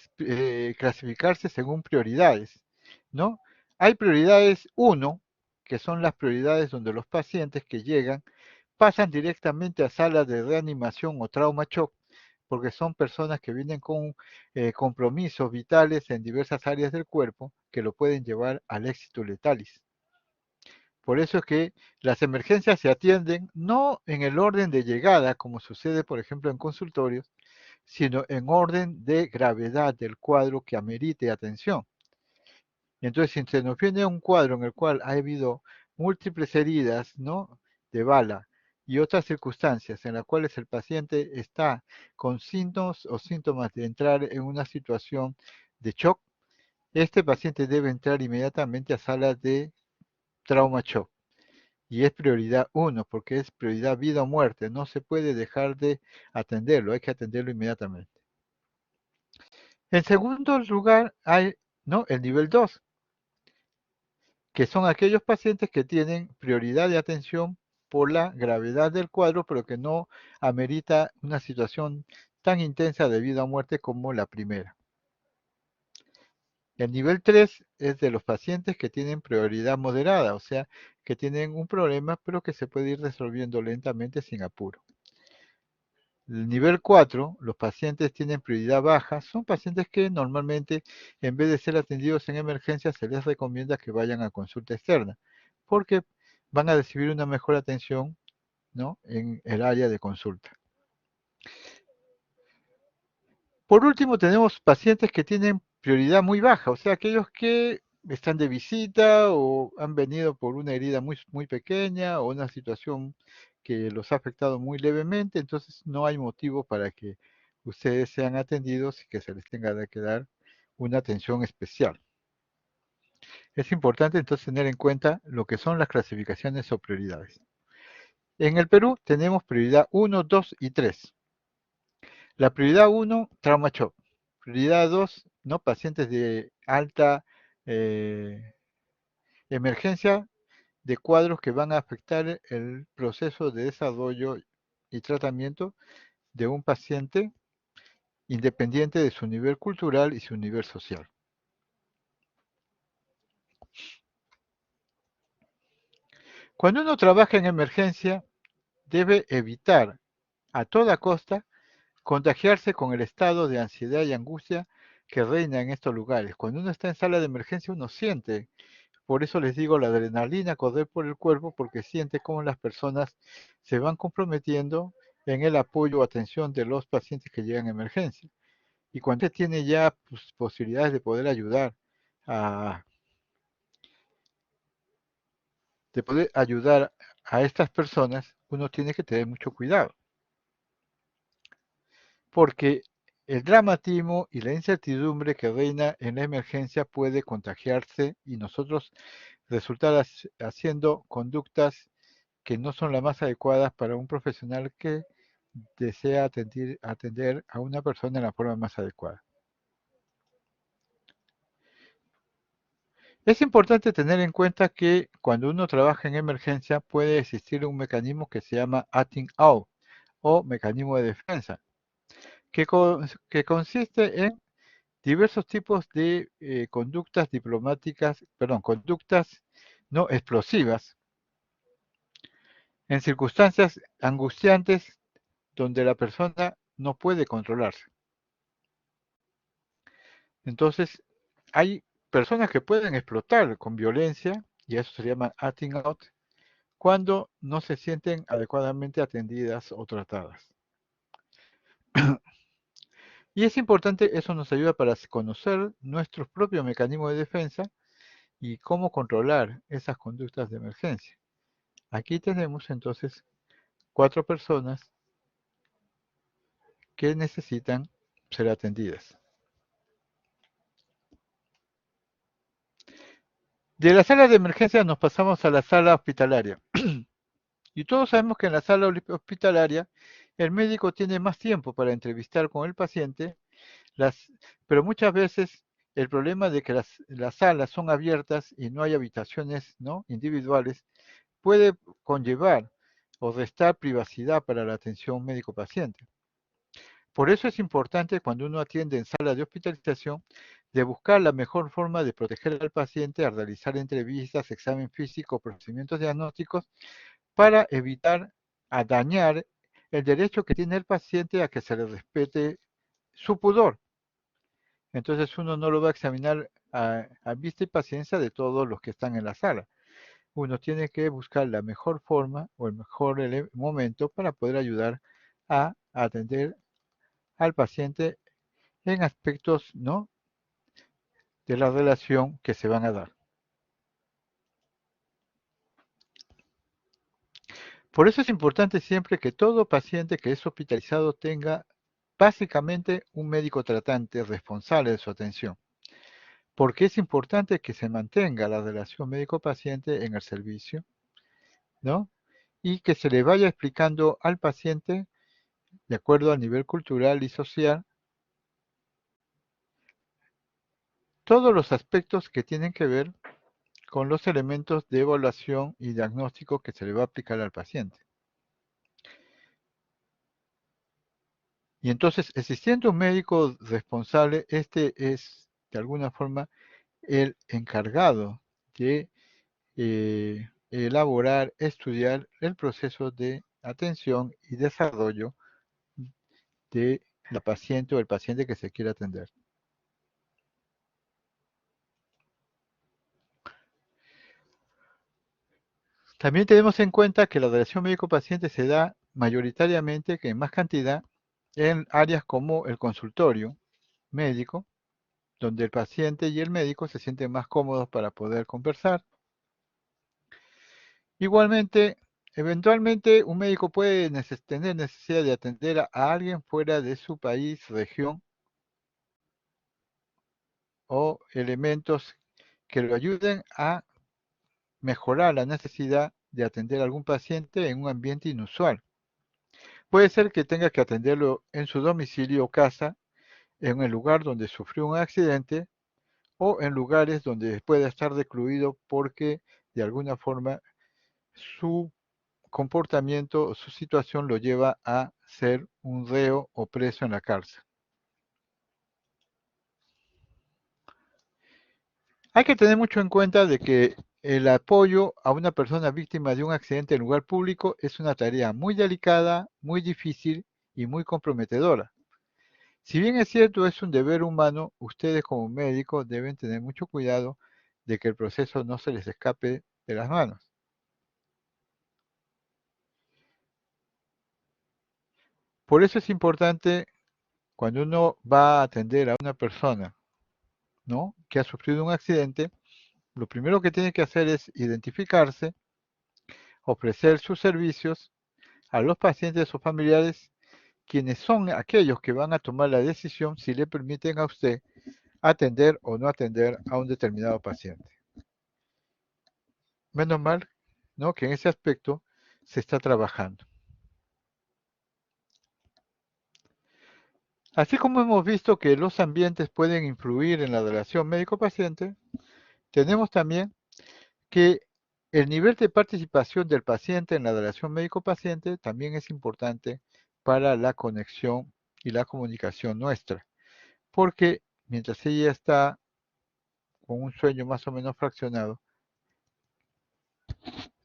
clasificarse según prioridades, ¿no? Hay prioridades 1, que son las prioridades donde los pacientes que llegan pasan directamente a salas de reanimación o trauma shock, porque son personas que vienen con compromisos vitales en diversas áreas del cuerpo que lo pueden llevar al éxito letalis. Por eso es que las emergencias se atienden no en el orden de llegada, como sucede, por ejemplo, en consultorios, sino en orden de gravedad del cuadro que amerite atención. Entonces, si se nos viene un cuadro en el cual ha habido múltiples heridas, ¿no? De bala y otras circunstancias en las cuales el paciente está con síntomas o síntomas de entrar en una situación de shock, este paciente debe entrar inmediatamente a sala de trauma shock. Y es prioridad 1, porque es prioridad vida o muerte. No se puede dejar de atenderlo, hay que atenderlo inmediatamente. En segundo lugar, hay el nivel 2, que son aquellos pacientes que tienen prioridad de atención por la gravedad del cuadro, pero que no amerita una situación tan intensa de vida o muerte como la primera. El nivel 3 es de los pacientes que tienen prioridad moderada, o sea, que tienen un problema, pero que se puede ir resolviendo lentamente sin apuro. El nivel 4, los pacientes tienen prioridad baja, son pacientes que normalmente en vez de ser atendidos en emergencia se les recomienda que vayan a consulta externa, porque van a recibir una mejor atención, ¿no?, en el área de consulta. Por último, tenemos pacientes que tienen prioridad muy baja, o sea, aquellos que están de visita o han venido por una herida muy pequeña o una situación que los ha afectado muy levemente, entonces no hay motivo para que ustedes sean atendidos y que se les tenga que dar una atención especial. Es importante entonces tener en cuenta lo que son las clasificaciones o prioridades. En el Perú tenemos prioridad 1, 2 y 3. La prioridad 1, trauma shock. Prioridad 2, ¿no?, pacientes de alta emergencia de cuadros que van a afectar el proceso de desarrollo y tratamiento de un paciente independiente de su nivel cultural y su nivel social. Cuando uno trabaja en emergencia, debe evitar a toda costa contagiarse con el estado de ansiedad y angustia que reina en estos lugares. Cuando uno está en sala de emergencia, uno siente, por eso les digo, la adrenalina correr por el cuerpo, porque siente cómo las personas se van comprometiendo en el apoyo o atención de los pacientes que llegan a emergencia. Y cuando usted tiene ya posibilidades de poder ayudar a, a estas personas, uno tiene que tener mucho cuidado, porque el dramatismo y la incertidumbre que reina en la emergencia puede contagiarse y nosotros resultar haciendo conductas que no son las más adecuadas para un profesional que desea atender a una persona en la forma más adecuada. Es importante tener en cuenta que cuando uno trabaja en emergencia puede existir un mecanismo que se llama acting out o mecanismo de defensa, que consiste en diversos tipos de conductas diplomáticas, perdón, conductas no explosivas en circunstancias angustiantes donde la persona no puede controlarse. Entonces, hay personas que pueden explotar con violencia, y eso se llama acting out, cuando no se sienten adecuadamente atendidas o tratadas. Y es importante, eso nos ayuda para conocer nuestros propios mecanismos de defensa y cómo controlar esas conductas de emergencia. Aquí tenemos entonces 4 personas que necesitan ser atendidas. De la sala de emergencia nos pasamos a la sala hospitalaria. Y todos sabemos que en la sala hospitalaria el médico tiene más tiempo para entrevistar con el paciente, pero muchas veces el problema de que las salas son abiertas y no hay habitaciones, ¿no?, individuales puede conllevar o restar privacidad para la atención médico-paciente. Por eso es importante cuando uno atiende en sala de hospitalización de buscar la mejor forma de proteger al paciente al realizar entrevistas, examen físico, procedimientos diagnósticos para evitar dañar el derecho que tiene el paciente a que se le respete su pudor. Entonces uno no lo va a examinar a vista y paciencia de todos los que están en la sala. Uno tiene que buscar la mejor forma o el mejor momento para poder ayudar a atender al paciente en aspectos, ¿no?, de la relación que se van a dar. Por eso es importante siempre que todo paciente que es hospitalizado tenga básicamente un médico tratante responsable de su atención. porque es importante que se mantenga la relación médico-paciente en el servicio, ¿no? Y que se le vaya explicando al paciente, de acuerdo al nivel cultural y social, todos los aspectos que tienen que ver con los elementos de evaluación y diagnóstico que se le va a aplicar al paciente. Y entonces, existiendo un médico responsable, este es, de alguna forma, el encargado de elaborar, estudiar el proceso de atención y desarrollo de la paciente o el paciente que se quiere atender. También tenemos en cuenta que la relación médico-paciente se da mayoritariamente, que en más cantidad, en áreas como el consultorio médico, donde el paciente y el médico se sienten más cómodos para poder conversar. Igualmente, eventualmente un médico puede tener necesidad de atender a alguien fuera de su país, región o elementos que lo ayuden a mejorar la necesidad de atender a algún paciente en un ambiente inusual. Puede ser que tenga que atenderlo en su domicilio o casa, en el lugar donde sufrió un accidente o en lugares donde pueda estar recluido porque de alguna forma su comportamiento o su situación lo lleva a ser un reo o preso en la cárcel. Hay que tener mucho en cuenta de que el apoyo a una persona víctima de un accidente en lugar público es una tarea muy delicada, muy difícil y muy comprometedora. Si bien es cierto, es un deber humano, ustedes como médicos deben tener mucho cuidado de que el proceso no se les escape de las manos. Por eso es importante cuando uno va a atender a una persona, ¿no?, que ha sufrido un accidente, lo primero que tiene que hacer es identificarse, ofrecer sus servicios a los pacientes o familiares, quienes son aquellos que van a tomar la decisión si le permiten a usted atender o no atender a un determinado paciente. Menos mal, ¿no?, que en ese aspecto se está trabajando. Así como hemos visto que los ambientes pueden influir en la relación médico-paciente, tenemos también que el nivel de participación del paciente en la relación médico-paciente también es importante para la conexión y la comunicación nuestra, porque mientras ella está con un sueño más o menos fraccionado,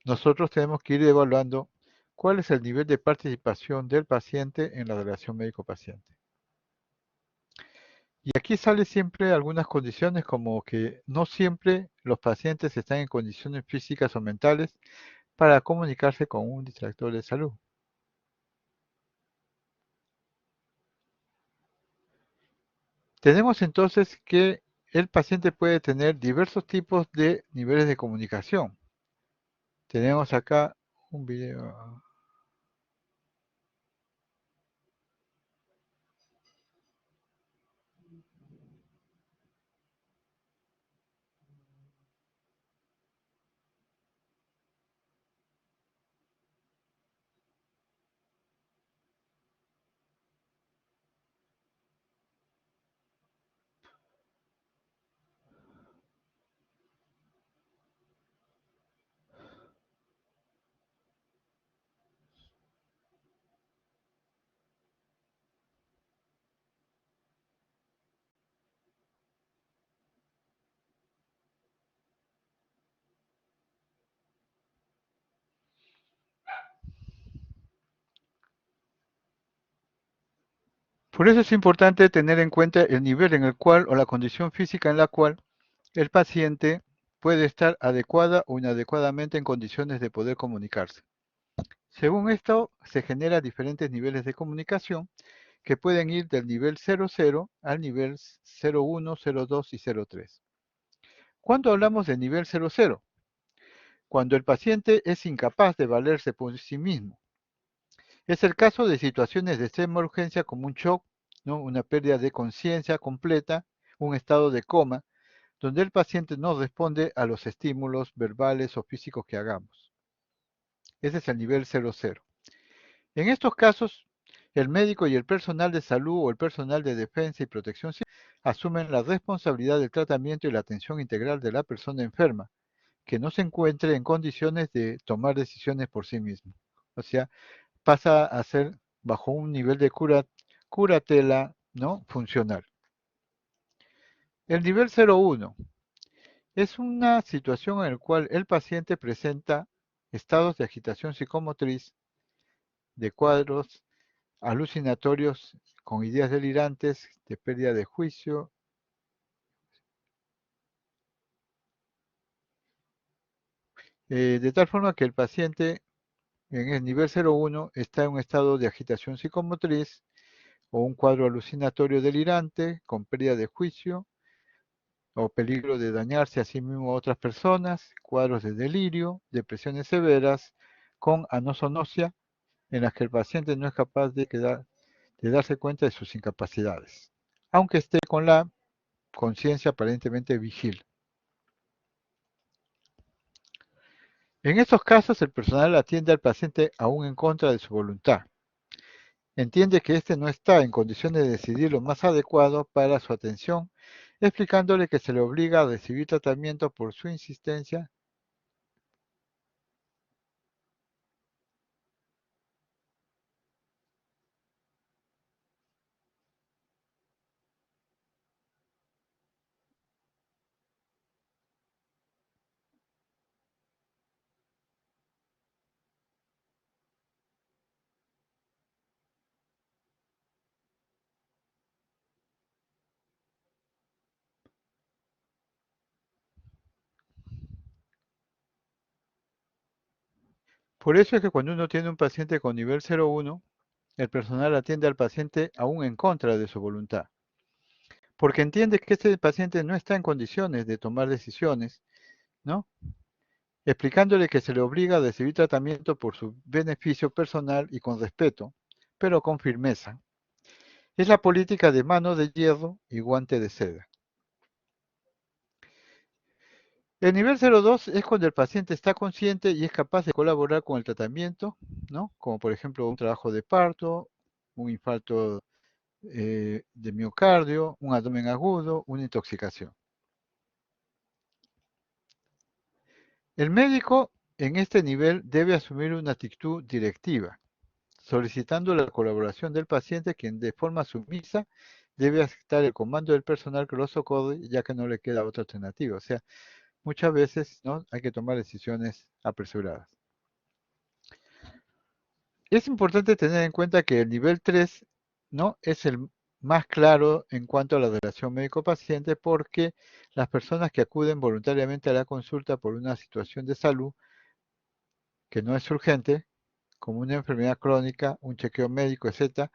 nosotros tenemos que ir evaluando cuál es el nivel de participación del paciente en la relación médico-paciente. Y aquí sale siempre algunas condiciones como que no siempre los pacientes están en condiciones físicas o mentales para comunicarse con un distractor de salud. Tenemos entonces que el paciente puede tener diversos tipos de niveles de comunicación. Tenemos acá un video. Por eso es importante tener en cuenta el nivel en el cual o la condición física en la cual el paciente puede estar adecuada o inadecuadamente en condiciones de poder comunicarse. Según esto, se generan diferentes niveles de comunicación que pueden ir del nivel 00 al nivel 01, 02 y 03. ¿Cuándo hablamos de nivel 00? Cuando el paciente es incapaz de valerse por sí mismo. Es el caso de situaciones de extrema urgencia como un shock, ¿no?, una pérdida de conciencia completa, un estado de coma, donde el paciente no responde a los estímulos verbales o físicos que hagamos. Ese es el nivel 00. En estos casos, el médico y el personal de salud o el personal de defensa y protección civil asumen la responsabilidad del tratamiento y la atención integral de la persona enferma, que no se encuentre en condiciones de tomar decisiones por sí mismo. O sea, pasa a ser bajo un nivel de curatela, ¿no?, funcional. El nivel 01 es una situación en la cual el paciente presenta estados de agitación psicomotriz, de cuadros alucinatorios con ideas delirantes, de pérdida de juicio, de tal forma que el paciente en el nivel 01 está en un estado de agitación psicomotriz o un cuadro alucinatorio delirante con pérdida de juicio o peligro de dañarse a sí mismo a otras personas, cuadros de delirio, depresiones severas con anosonosia en las que el paciente no es capaz de darse cuenta de sus incapacidades, aunque esté con la conciencia aparentemente vigil. En estos casos, el personal atiende al paciente aún en contra de su voluntad. Entiende que éste no está en condiciones de decidir lo más adecuado para su atención, explicándole que se le obliga a recibir tratamiento por su insistencia. Por eso es que cuando uno tiene un paciente con nivel 01, el personal atiende al paciente aún en contra de su voluntad, porque entiende que este paciente no está en condiciones de tomar decisiones, ¿no?, explicándole que se le obliga a recibir tratamiento por su beneficio personal y con respeto, pero con firmeza. Es la política de mano de hierro y guante de seda. El nivel 02 es cuando el paciente está consciente y es capaz de colaborar con el tratamiento, ¿no?, como por ejemplo un trabajo de parto, un infarto de miocardio, un abdomen agudo, una intoxicación. El médico en este nivel debe asumir una actitud directiva, solicitando la colaboración del paciente, quien de forma sumisa debe aceptar el comando del personal que lo socorre, ya que no le queda otra alternativa. O sea, muchas veces, ¿no?, hay que tomar decisiones apresuradas. Es importante tener en cuenta que el nivel 3, ¿no?, es el más claro en cuanto a la relación médico-paciente, porque las personas que acuden voluntariamente a la consulta por una situación de salud que no es urgente, como una enfermedad crónica, un chequeo médico, etc.,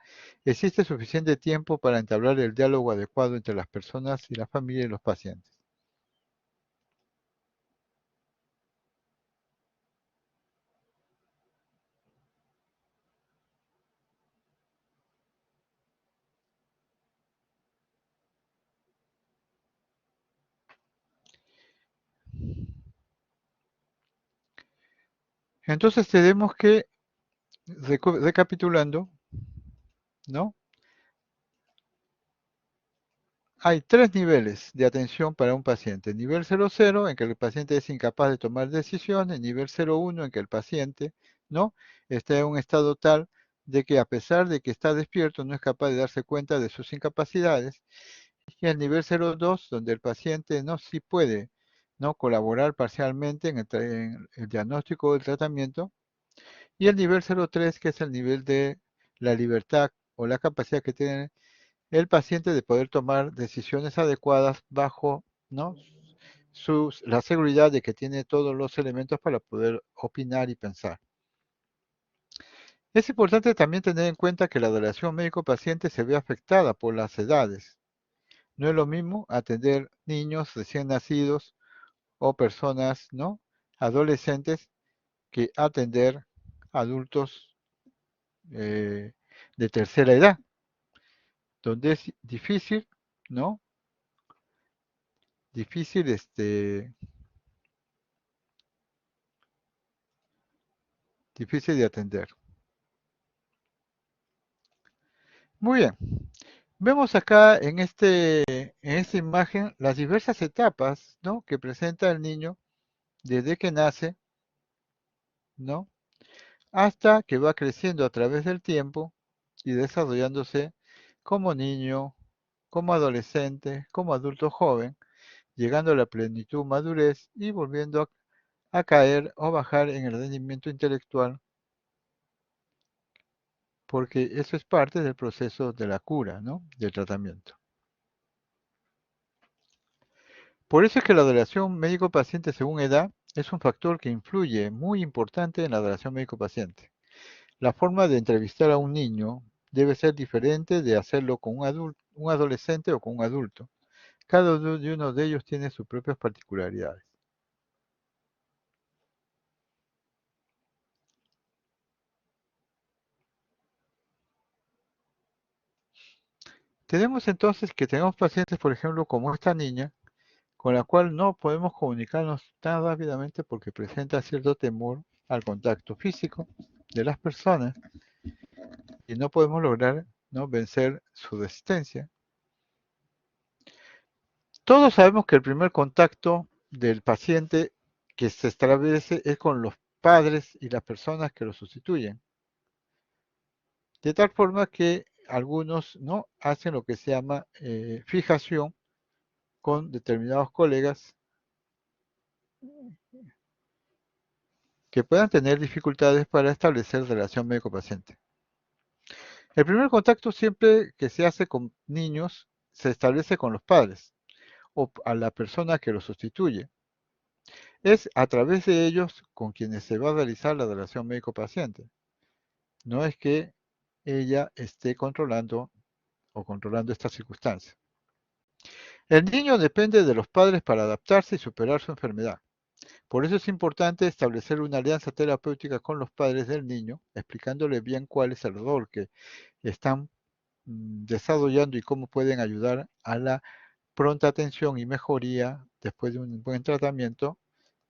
existe suficiente tiempo para entablar el diálogo adecuado entre las personas y la familia y los pacientes. Entonces tenemos que, recapitulando, ¿no?, hay tres niveles de atención para un paciente. Nivel 00, en que el paciente es incapaz de tomar decisiones. Nivel 01, en que el paciente, ¿no?, está en un estado tal de que a pesar de que está despierto, no es capaz de darse cuenta de sus incapacidades. Y el nivel 02, donde el paciente no sí puede, ¿no?, colaborar parcialmente en el diagnóstico o el tratamiento. Y el nivel 03, que es el nivel de la libertad o la capacidad que tiene el paciente de poder tomar decisiones adecuadas bajo, ¿no?, la seguridad de que tiene todos los elementos para poder opinar y pensar. Es importante también tener en cuenta que la relación médico-paciente se ve afectada por las edades. No es lo mismo atender niños recién nacidos o personas, ¿no?, adolescentes, que atender adultos eh, de tercera edad, donde es difícil, ¿no?, difícil, difícil de atender. Muy bien. Vemos acá en esta imagen las diversas etapas, ¿no?, que presenta el niño desde que nace, ¿no?, hasta que va creciendo a través del tiempo y desarrollándose como niño, como adolescente, como adulto joven, llegando a la plenitud, madurez y volviendo a caer o bajar en el rendimiento intelectual, porque eso es parte del proceso de la cura, ¿no?, del tratamiento. Por eso es que la relación médico-paciente según edad es un factor que influye muy importante en la relación médico-paciente. La forma de entrevistar a un niño debe ser diferente de hacerlo con un adolescente o con un adulto. Cada uno de ellos tiene sus propias particularidades. Tenemos entonces que tenemos pacientes, por ejemplo, como esta niña, con la cual no podemos comunicarnos tan rápidamente porque presenta cierto temor al contacto físico de las personas y no podemos lograr, ¿no?, vencer su resistencia. Todos sabemos que el primer contacto del paciente que se establece es con los padres y las personas que lo sustituyen, de tal forma que algunos no hacen lo que se llama fijación con determinados colegas que puedan tener dificultades para establecer relación médico-paciente. El primer contacto siempre que se hace con niños se establece con los padres o a la persona que lo sustituye. Es a través de ellos con quienes se va a realizar la relación médico-paciente. No es que ella esté controlando o controlando esta circunstancia. El niño depende de los padres para adaptarse y superar su enfermedad. Por eso es importante establecer una alianza terapéutica con los padres del niño, explicándole bien cuál es el rol que están desarrollando y cómo pueden ayudar a la pronta atención y mejoría después de un buen tratamiento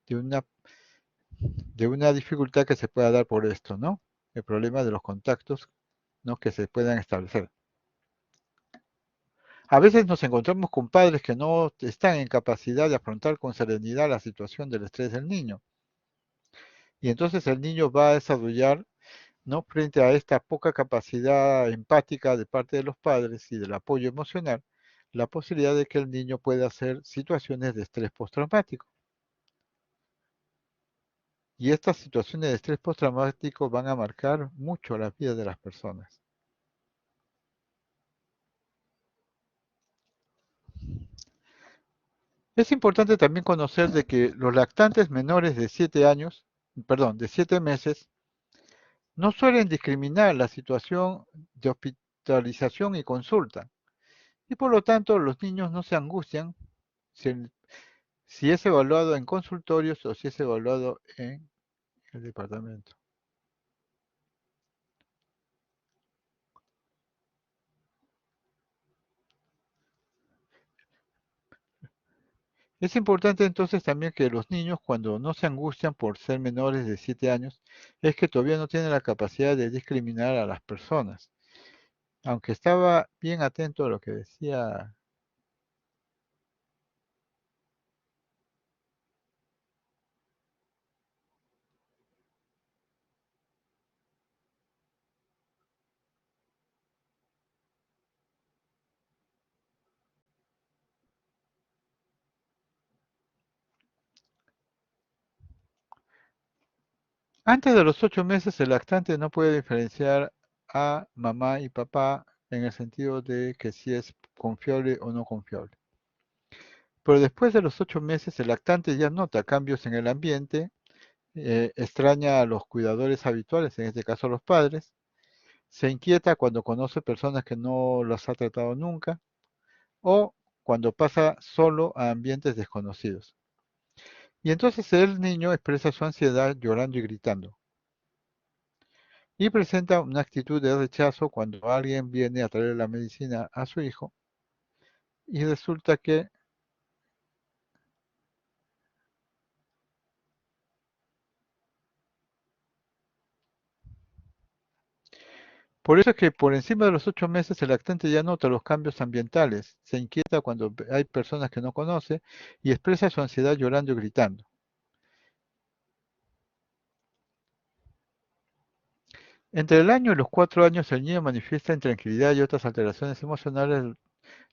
de una dificultad que se pueda dar por esto, ¿no? El problema de los contactos, ¿no?, que se puedan establecer. A veces nos encontramos con padres que no están en capacidad de afrontar con serenidad la situación del estrés del niño. Y entonces el niño va a desarrollar, ¿no?, frente a esta poca capacidad empática de parte de los padres y del apoyo emocional, la posibilidad de que el niño pueda hacer situaciones de estrés postraumático. Y estas situaciones de estrés postraumático van a marcar mucho la vida de las personas. Es importante también conocer de que los lactantes menores de 7 años, perdón, de 7 meses, no suelen discriminar la situación de hospitalización y consulta. Y por lo tanto, los niños no se angustian si es evaluado en consultorios o si es evaluado en el departamento. Es importante entonces también que los niños, cuando no se angustian por ser menores de 7 años, es que todavía no tienen la capacidad de discriminar a las personas. Aunque estaba bien atento a lo que decía. Antes de los 8 meses, el lactante no puede diferenciar a mamá y papá en el sentido de que si es confiable o no confiable. Pero después de los 8 meses, el lactante ya nota cambios en el ambiente, extraña a los cuidadores habituales, en este caso los padres, se inquieta cuando conoce personas que no las ha tratado nunca o cuando pasa solo a ambientes desconocidos. Y entonces el niño expresa su ansiedad llorando y gritando. Y presenta una actitud de rechazo cuando alguien viene a traer la medicina a su hijo y resulta que Por eso es que por encima de los 8 meses el lactante ya nota los cambios ambientales, se inquieta cuando hay personas que no conoce y expresa su ansiedad llorando y gritando. Entre el año y los 4 años el niño manifiesta intranquilidad y otras alteraciones emocionales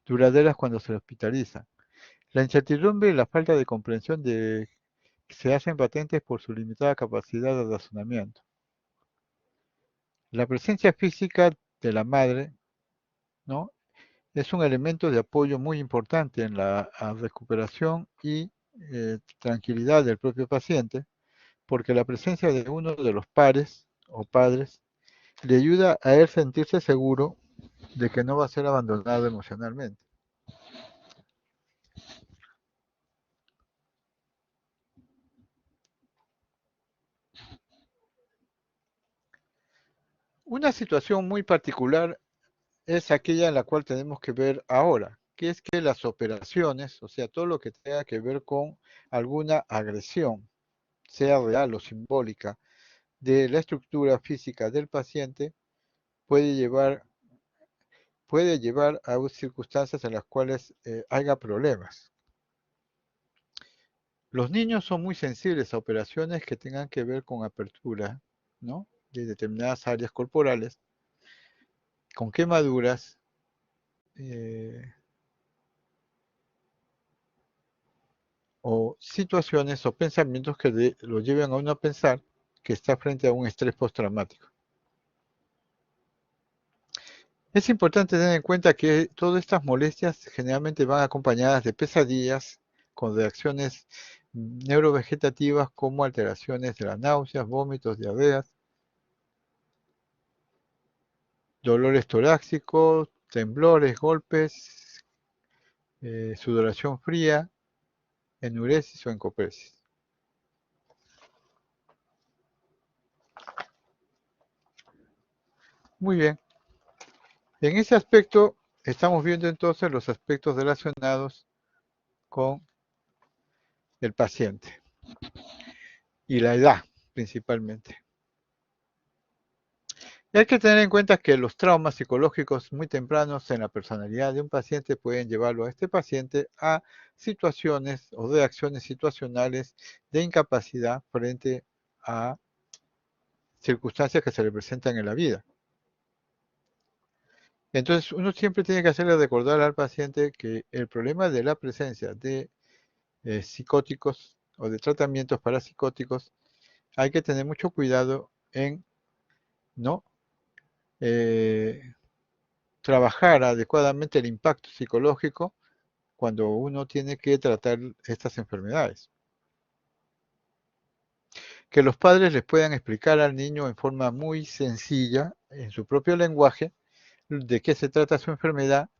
duraderas cuando se le hospitaliza. La incertidumbre y la falta de comprensión se hacen patentes por su limitada capacidad de razonamiento. La presencia física de la madre, ¿no?, es un elemento de apoyo muy importante en la recuperación y tranquilidad del propio paciente, porque la presencia de uno de los pares o padres le ayuda a él sentirse seguro de que no va a ser abandonado emocionalmente. Una situación muy particular es aquella en la cual tenemos que ver ahora, que es que las operaciones, o sea, todo lo que tenga que ver con alguna agresión, sea real o simbólica, de la estructura física del paciente, puede llevar, puede llevar a circunstancias en las cuales haya problemas. Los niños son muy sensibles a operaciones que tengan que ver con apertura, ¿no?, de determinadas áreas corporales, con quemaduras, eh, o situaciones o pensamientos que lo lleven a uno a pensar que está frente a un estrés postraumático. Es importante tener en cuenta que todas estas molestias generalmente van acompañadas de pesadillas con reacciones neurovegetativas como alteraciones de las náuseas, vómitos, diarreas, dolores torácicos, temblores, golpes, sudoración fría, enuresis o encopresis. Muy bien. En ese aspecto estamos viendo entonces los aspectos relacionados con el paciente y la edad principalmente. Y hay que tener en cuenta que los traumas psicológicos muy tempranos en la personalidad de un paciente pueden llevarlo a este paciente a situaciones o reacciones situacionales de incapacidad frente a circunstancias que se le presentan en la vida. Entonces uno siempre tiene que hacerle recordar al paciente que el problema de la presencia de psicóticos o de tratamientos parapsicóticos, hay que tener mucho cuidado en no trabajar adecuadamente el impacto psicológico cuando uno tiene que tratar estas enfermedades. Que los padres les puedan explicar al niño en forma muy sencilla, en su propio lenguaje, de qué se trata su enfermedad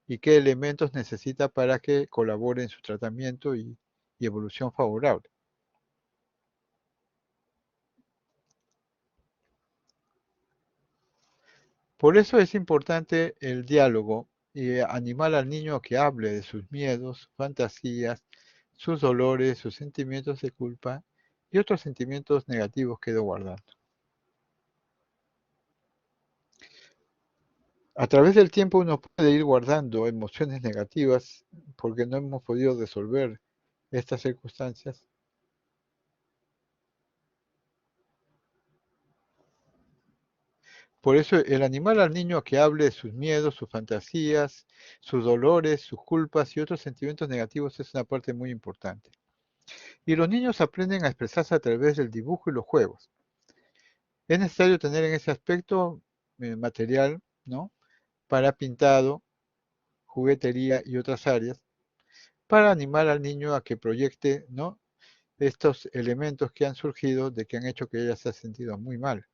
y qué elementos necesita para que colabore en su tratamiento y evolución favorable. Por eso es importante el diálogo y animar al niño a que hable de sus miedos, fantasías, sus dolores, sus sentimientos de culpa y otros sentimientos negativos que ha ido guardando. A través del tiempo uno puede ir guardando emociones negativas porque no hemos podido resolver estas circunstancias. Por eso el animar al niño a que hable de sus miedos, sus fantasías, sus dolores, sus culpas y otros sentimientos negativos es una parte muy importante. Y los niños aprenden a expresarse a través del dibujo y los juegos. Es necesario tener en ese aspecto material, ¿no?, para pintado, juguetería y otras áreas, para animar al niño a que proyecte, ¿no?, estos elementos que han surgido de que han hecho que ella se ha sentido muy mal.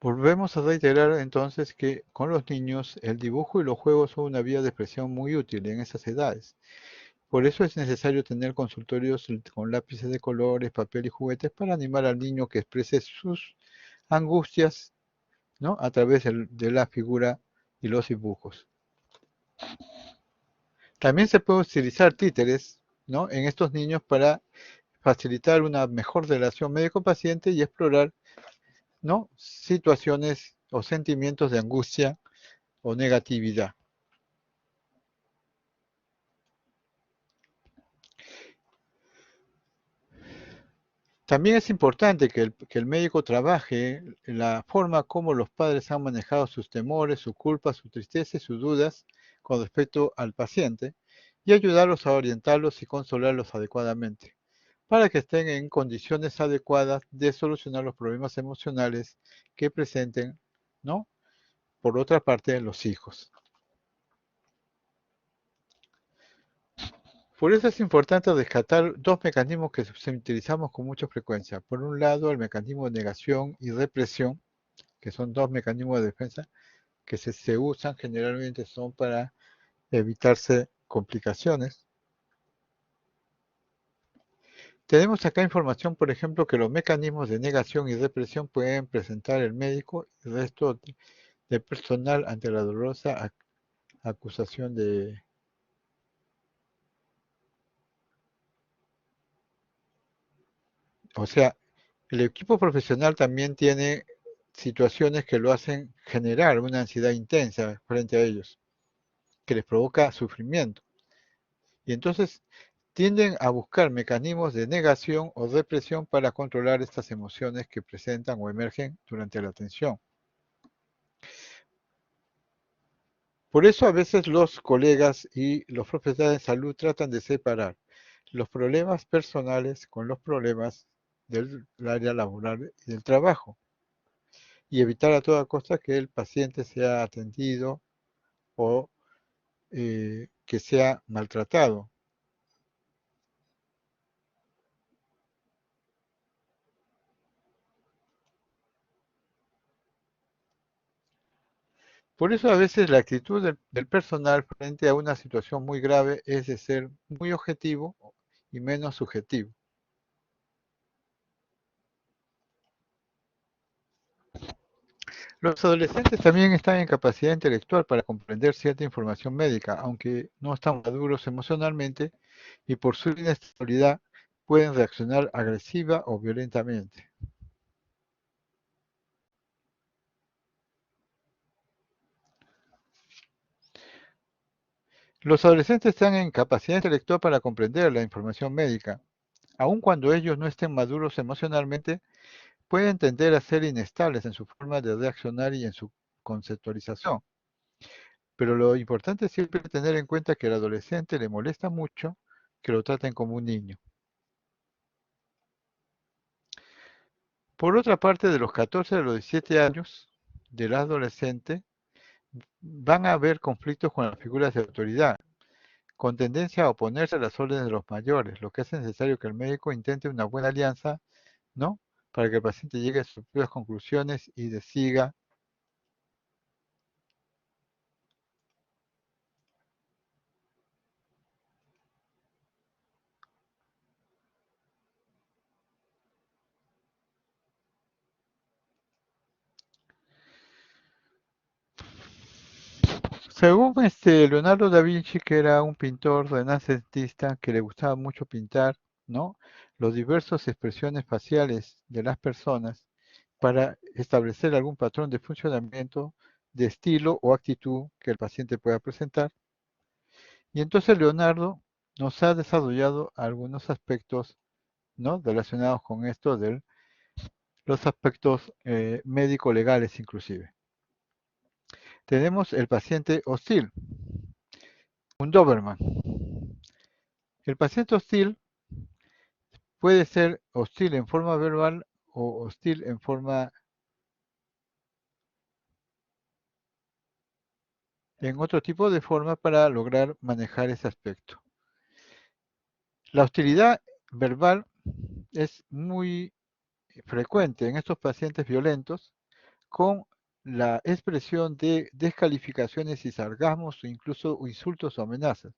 Volvemos a reiterar entonces que con los niños el dibujo y los juegos son una vía de expresión muy útil en esas edades. Por eso es necesario tener consultorios con lápices de colores, papel y juguetes para animar al niño que exprese sus angustias, ¿no? A través de la figura y los dibujos. También se puede utilizar títeres, ¿no? En estos niños para facilitar una mejor relación médico-paciente y explorar, ¿no? Situaciones o sentimientos de angustia o negatividad. También es importante que el médico trabaje la forma como los padres han manejado sus temores, su culpa, su tristeza y sus dudas con respecto al paciente y ayudarlos a orientarlos y consolarlos adecuadamente para que estén en condiciones adecuadas de solucionar los problemas emocionales que presenten, ¿no? Por otra parte, los hijos. Por eso es importante rescatar dos mecanismos que utilizamos con mucha frecuencia. Por un lado, el mecanismo de negación y represión, que son dos mecanismos de defensa que se usan generalmente son para evitarse complicaciones. Tenemos acá información, por ejemplo, que los mecanismos de negación y represión pueden presentar el médico y el resto de personal ante la dolorosa acusación de... O sea, el equipo profesional también tiene situaciones que lo hacen generar una ansiedad intensa frente a ellos, que les provoca sufrimiento. Y entonces tienden a buscar mecanismos de negación o represión para controlar estas emociones que presentan o emergen durante la atención. Por eso a veces los colegas y los profesionales de salud tratan de separar los problemas personales con los problemas del área laboral y del trabajo y evitar a toda costa que el paciente sea atendido o que sea maltratado. Por eso a veces la actitud del personal frente a una situación muy grave es de ser muy objetivo y menos subjetivo. Los adolescentes también están en capacidad intelectual para comprender cierta información médica, aunque no están maduros emocionalmente y por su inestabilidad pueden reaccionar agresiva o violentamente. Los adolescentes están en capacidad intelectual para comprender la información médica, aun cuando ellos no estén maduros emocionalmente, pueden tender a ser inestables en su forma de reaccionar y en su conceptualización. Pero lo importante es siempre tener en cuenta que al adolescente le molesta mucho que lo traten como un niño. Por otra parte, de los 14 a los 17 años del adolescente, van a haber conflictos con las figuras de autoridad, con tendencia a oponerse a las órdenes de los mayores, lo que hace necesario que el médico intente una buena alianza, ¿no? Para que el paciente llegue a sus propias conclusiones y decida. Según Leonardo da Vinci, que era un pintor renacentista que le gustaba mucho pintar, ¿no? Los diversas expresiones faciales de las personas para establecer algún patrón de funcionamiento, de estilo o actitud que el paciente pueda presentar. Y entonces Leonardo nos ha desarrollado algunos aspectos, ¿no? Relacionados con esto de los aspectos médico-legales inclusive. Tenemos el paciente hostil, un Doberman. El paciente hostil puede ser hostil en forma verbal o hostil en otro tipo de forma para lograr manejar ese aspecto. La hostilidad verbal es muy frecuente en estos pacientes violentos con la expresión de descalificaciones y sarcasmos o incluso insultos o amenazas,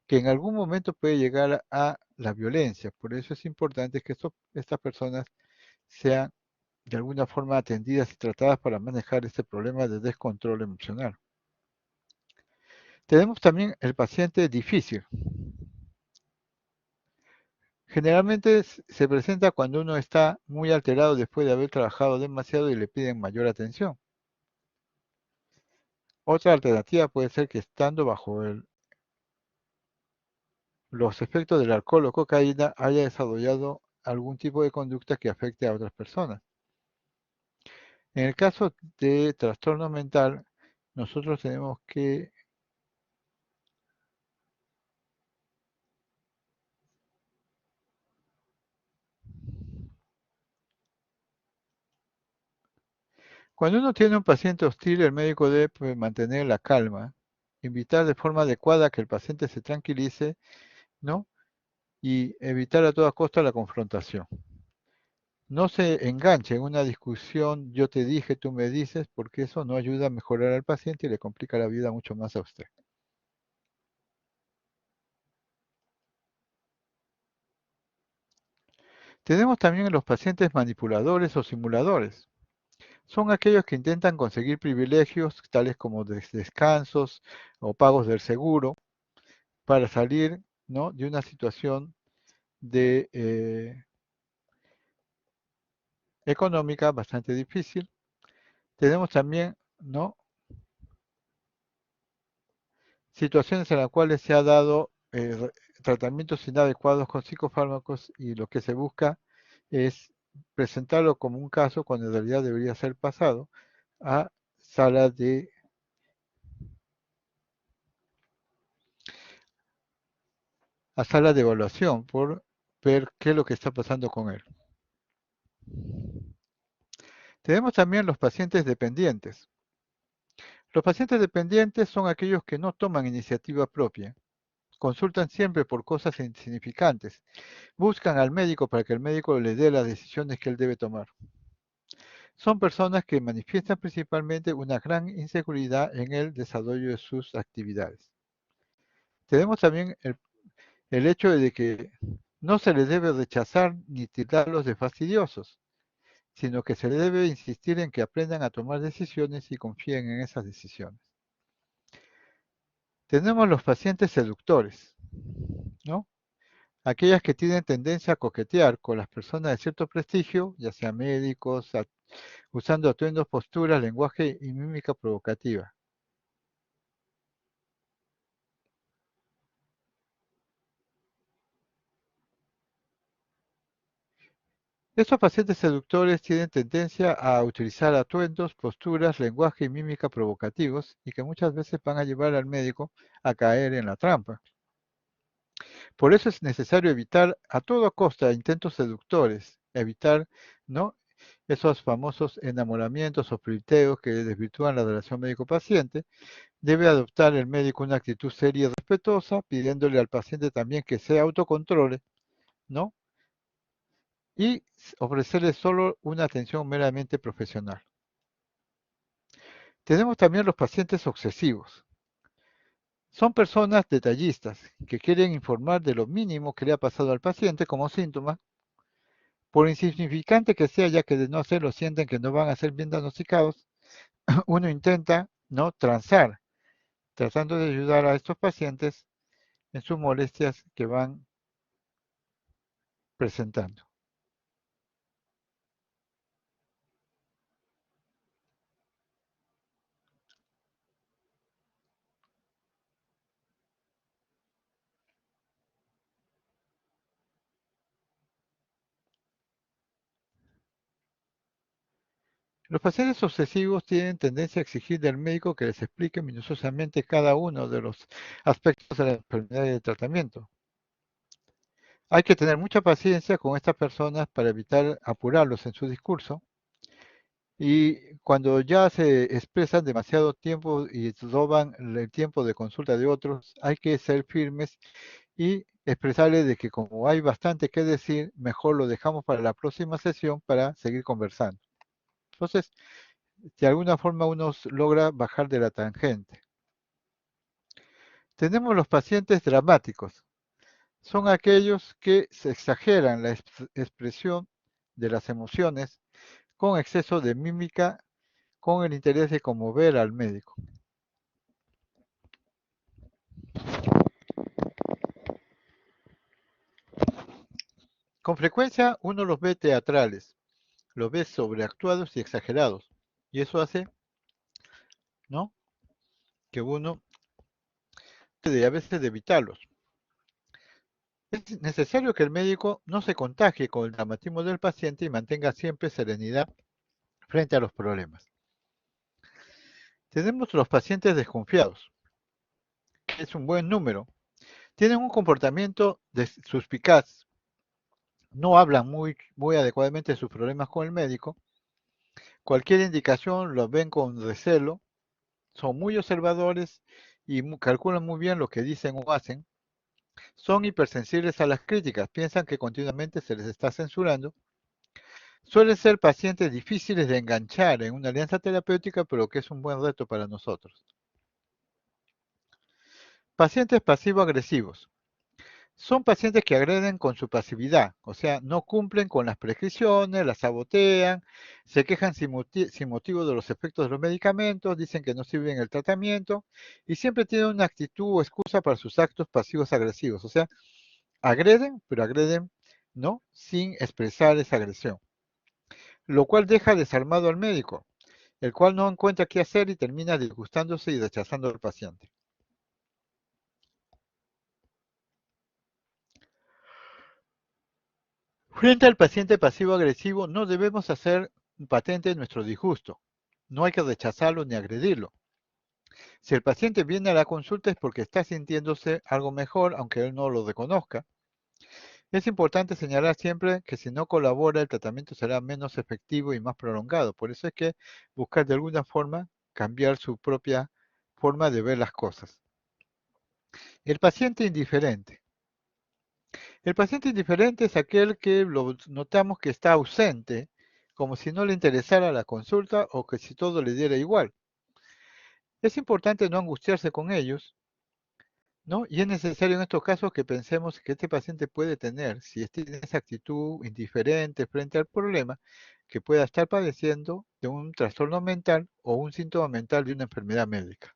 que en algún momento puede llegar a la violencia. Por eso es importante que estas personas sean de alguna forma atendidas y tratadas para manejar este problema de descontrol emocional. Tenemos también el paciente difícil. Generalmente se presenta cuando uno está muy alterado después de haber trabajado demasiado y le piden mayor atención. Otra alternativa puede ser que estando bajo los efectos del alcohol o cocaína haya desarrollado algún tipo de conducta que afecte a otras personas. En el caso de trastorno mental, nosotros tenemos que cuando uno tiene un paciente hostil, el médico debe mantener la calma, invitar de forma adecuada a que el paciente se tranquilice, ¿no? Y evitar a toda costa la confrontación. No se enganche en una discusión, yo te dije, tú me dices, porque eso no ayuda a mejorar al paciente y le complica la vida mucho más a usted. Tenemos también los pacientes manipuladores o simuladores. Son aquellos que intentan conseguir privilegios, tales como descansos o pagos del seguro, para salir, ¿no?, de una situación de, económica bastante difícil. Tenemos también, ¿no?, situaciones en las cuales se ha dado tratamientos inadecuados con psicofármacos y lo que se busca es presentarlo como un caso cuando en realidad debería ser pasado a sala de evaluación por ver qué es lo que está pasando con él. Tenemos también los pacientes dependientes. Los pacientes dependientes son aquellos que no toman iniciativa propia, consultan siempre por cosas insignificantes, buscan al médico para que el médico les dé las decisiones que él debe tomar. Son personas que manifiestan principalmente una gran inseguridad en el desarrollo de sus actividades. Tenemos también el hecho de que no se les debe rechazar ni tildarlos de fastidiosos, sino que se les debe insistir en que aprendan a tomar decisiones y confíen en esas decisiones. Tenemos los pacientes seductores, ¿no? Aquellas que tienen tendencia a coquetear con las personas de cierto prestigio, ya sean médicos, usando atuendos, posturas, lenguaje y mímica provocativa. Estos pacientes seductores tienen tendencia a utilizar atuendos, posturas, lenguaje y mímica provocativos y que muchas veces van a llevar al médico a caer en la trampa. Por eso es necesario evitar a toda costa intentos seductores, evitar, ¿no?, esos famosos enamoramientos o flirteos que desvirtúan la relación médico-paciente. Debe adoptar el médico una actitud seria y respetuosa, pidiéndole al paciente también que se autocontrole, ¿no?, y ofrecerle solo una atención meramente profesional. Tenemos también los pacientes obsesivos. Son personas detallistas que quieren informar de lo mínimo que le ha pasado al paciente como síntoma, por insignificante que sea, ya que de no hacerlo sienten que no van a ser bien diagnosticados. Uno intenta, ¿no?, transar, tratando de ayudar a estos pacientes en sus molestias que van presentando. Los pacientes obsesivos tienen tendencia a exigir del médico que les explique minuciosamente cada uno de los aspectos de la enfermedad y del tratamiento. Hay que tener mucha paciencia con estas personas para evitar apurarlos en su discurso, y cuando ya se expresan demasiado tiempo y roban el tiempo de consulta de otros, hay que ser firmes y expresarles de que como hay bastante que decir, mejor lo dejamos para la próxima sesión para seguir conversando. Entonces, de alguna forma uno logra bajar de la tangente. Tenemos los pacientes dramáticos. Son aquellos que se exageran la expresión de las emociones con exceso de mímica, con el interés de conmover al médico. Con frecuencia uno los ve teatrales, los ve sobreactuados y exagerados. Y eso hace, ¿no?, que uno a veces de evitarlos. Es necesario que el médico no se contagie con el dramatismo del paciente y mantenga siempre serenidad frente a los problemas. Tenemos los pacientes desconfiados, que es un buen número. Tienen un comportamiento suspicaz, no hablan muy adecuadamente de sus problemas con el médico, cualquier indicación lo ven con recelo, son muy observadores y calculan muy bien lo que dicen o hacen, son hipersensibles a las críticas, piensan que continuamente se les está censurando, suelen ser pacientes difíciles de enganchar en una alianza terapéutica, pero que es un buen reto para nosotros. Pacientes pasivo-agresivos. Son pacientes que agreden con su pasividad, o sea, no cumplen con las prescripciones, las sabotean, se quejan sin motivo de los efectos de los medicamentos, dicen que no sirven el tratamiento y siempre tienen una actitud o excusa para sus actos pasivos agresivos, o sea, agreden, pero agreden, ¿no?, sin expresar esa agresión, lo cual deja desarmado al médico, el cual no encuentra qué hacer y termina disgustándose y rechazando al paciente. Frente al paciente pasivo-agresivo no debemos hacer patente nuestro disgusto. No hay que rechazarlo ni agredirlo. Si el paciente viene a la consulta es porque está sintiéndose algo mejor, aunque él no lo reconozca. Es importante señalar siempre que si no colabora el tratamiento será menos efectivo y más prolongado. Por eso es que buscar de alguna forma cambiar su propia forma de ver las cosas. El paciente indiferente. El paciente indiferente es aquel que lo notamos que está ausente, como si no le interesara la consulta o que si todo le diera igual. Es importante no angustiarse con ellos, ¿no? Y es necesario en estos casos que pensemos que este paciente puede tener, si tiene esa actitud indiferente frente al problema, que pueda estar padeciendo de un trastorno mental o un síntoma mental de una enfermedad médica.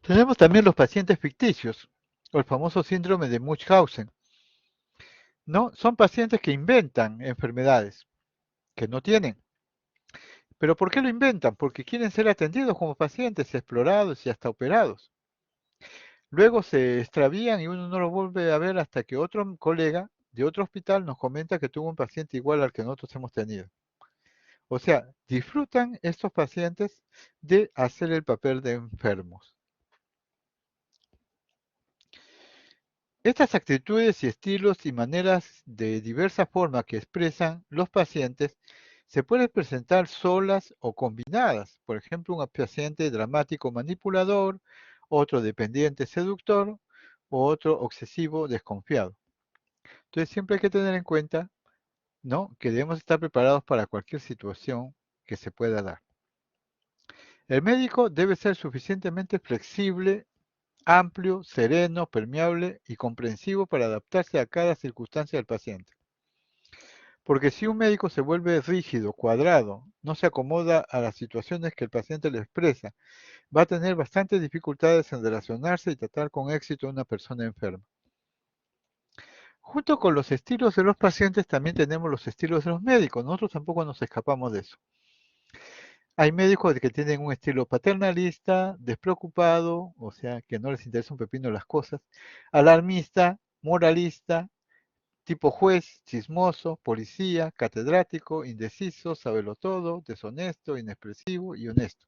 Tenemos también los pacientes ficticios, o el famoso síndrome de Munchausen, ¿no? Son pacientes que inventan enfermedades que no tienen. ¿Pero por qué lo inventan? Porque quieren ser atendidos como pacientes, explorados y hasta operados. Luego se extravían y uno no lo vuelve a ver hasta que otro colega de otro hospital nos comenta que tuvo un paciente igual al que nosotros hemos tenido. O sea, disfrutan estos pacientes de hacer el papel de enfermos. Estas actitudes y estilos y maneras de diversas formas que expresan los pacientes se pueden presentar solas o combinadas. Por ejemplo, un paciente dramático manipulador, otro dependiente seductor o otro obsesivo desconfiado. Entonces siempre hay que tener en cuenta, ¿no?, que debemos estar preparados para cualquier situación que se pueda dar. El médico debe ser suficientemente flexible, amplio, sereno, permeable y comprensivo para adaptarse a cada circunstancia del paciente. Porque si un médico se vuelve rígido, cuadrado, no se acomoda a las situaciones que el paciente le expresa, va a tener bastantes dificultades en relacionarse y tratar con éxito a una persona enferma. Junto con los estilos de los pacientes también tenemos los estilos de los médicos. Nosotros tampoco nos escapamos de eso. Hay médicos que tienen un estilo paternalista, despreocupado, o sea, que no les interesa un pepino las cosas, alarmista, moralista, tipo juez, chismoso, policía, catedrático, indeciso, sabelotodo, deshonesto, inexpresivo y honesto.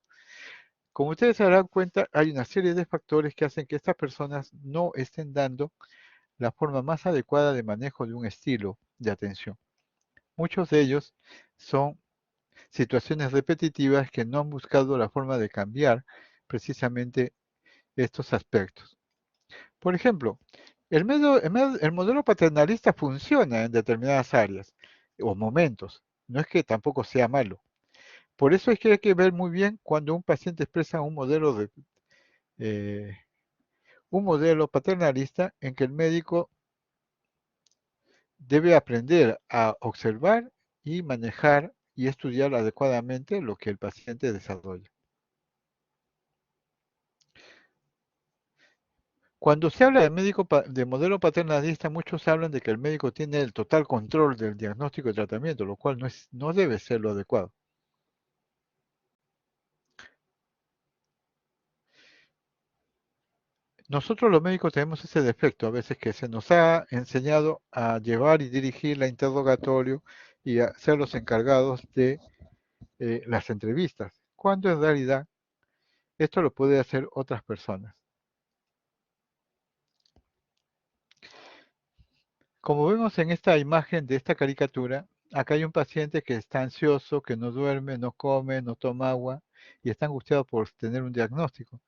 Como ustedes se darán cuenta, hay una serie de factores que hacen que estas personas no estén dando la forma más adecuada de manejo de un estilo de atención. Muchos de ellos son situaciones repetitivas que no han buscado la forma de cambiar precisamente estos aspectos. Por ejemplo, El modelo paternalista funciona en determinadas áreas o momentos. No es que tampoco sea malo. Por eso es que hay que ver muy bien cuando un paciente expresa eh, un modelo paternalista en que el médico debe aprender a observar y manejar y estudiar adecuadamente lo que el paciente desarrolla. Cuando se habla de modelo paternalista, muchos hablan de que el médico tiene el total control del diagnóstico y tratamiento, lo cual no debe ser lo adecuado. Nosotros los médicos tenemos ese defecto, a veces que se nos ha enseñado a llevar y dirigir la interrogatorio y a ser los encargados de las entrevistas, cuando en realidad esto lo puede hacer otras personas. Como vemos en esta imagen de esta caricatura, acá hay un paciente que está ansioso, que no duerme, no come, no toma agua y está angustiado por tener un diagnóstico.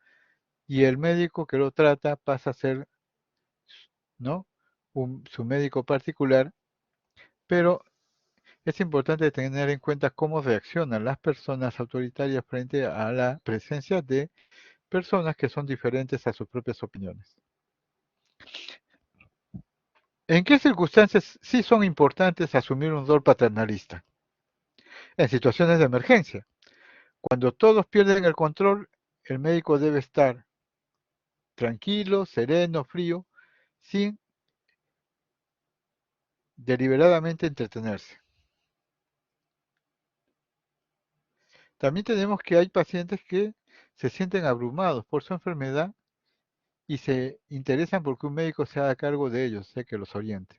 Y el médico que lo trata pasa a ser, ¿no? Su médico particular, pero es importante tener en cuenta cómo reaccionan las personas autoritarias frente a la presencia de personas que son diferentes a sus propias opiniones. ¿En qué circunstancias sí son importantes asumir un rol paternalista? En situaciones de emergencia. Cuando todos pierden el control, el médico debe estar tranquilo, sereno, frío, sin deliberadamente entretenerse. También tenemos que hay pacientes que se sienten abrumados por su enfermedad y se interesan porque un médico se haga cargo de ellos, sea que los oriente.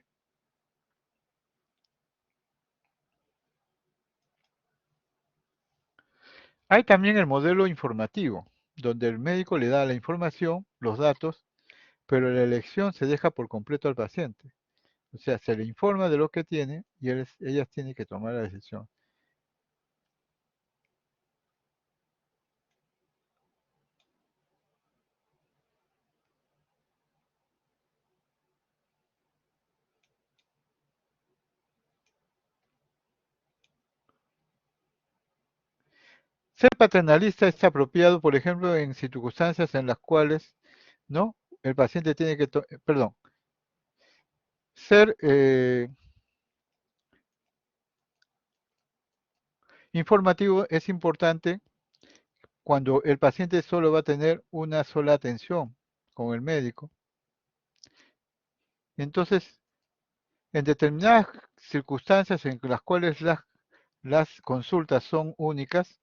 Hay también el modelo informativo, donde el médico le da la información, los datos, pero la elección se deja por completo al paciente. O sea, se le informa de lo que tiene y ellas tienen que tomar la decisión. Ser paternalista es apropiado, por ejemplo, en circunstancias en las cuales, ¿no? El paciente tiene que, perdón, ser informativo es importante cuando el paciente solo va a tener una sola atención con el médico. Entonces, en determinadas circunstancias en las cuales las consultas son únicas,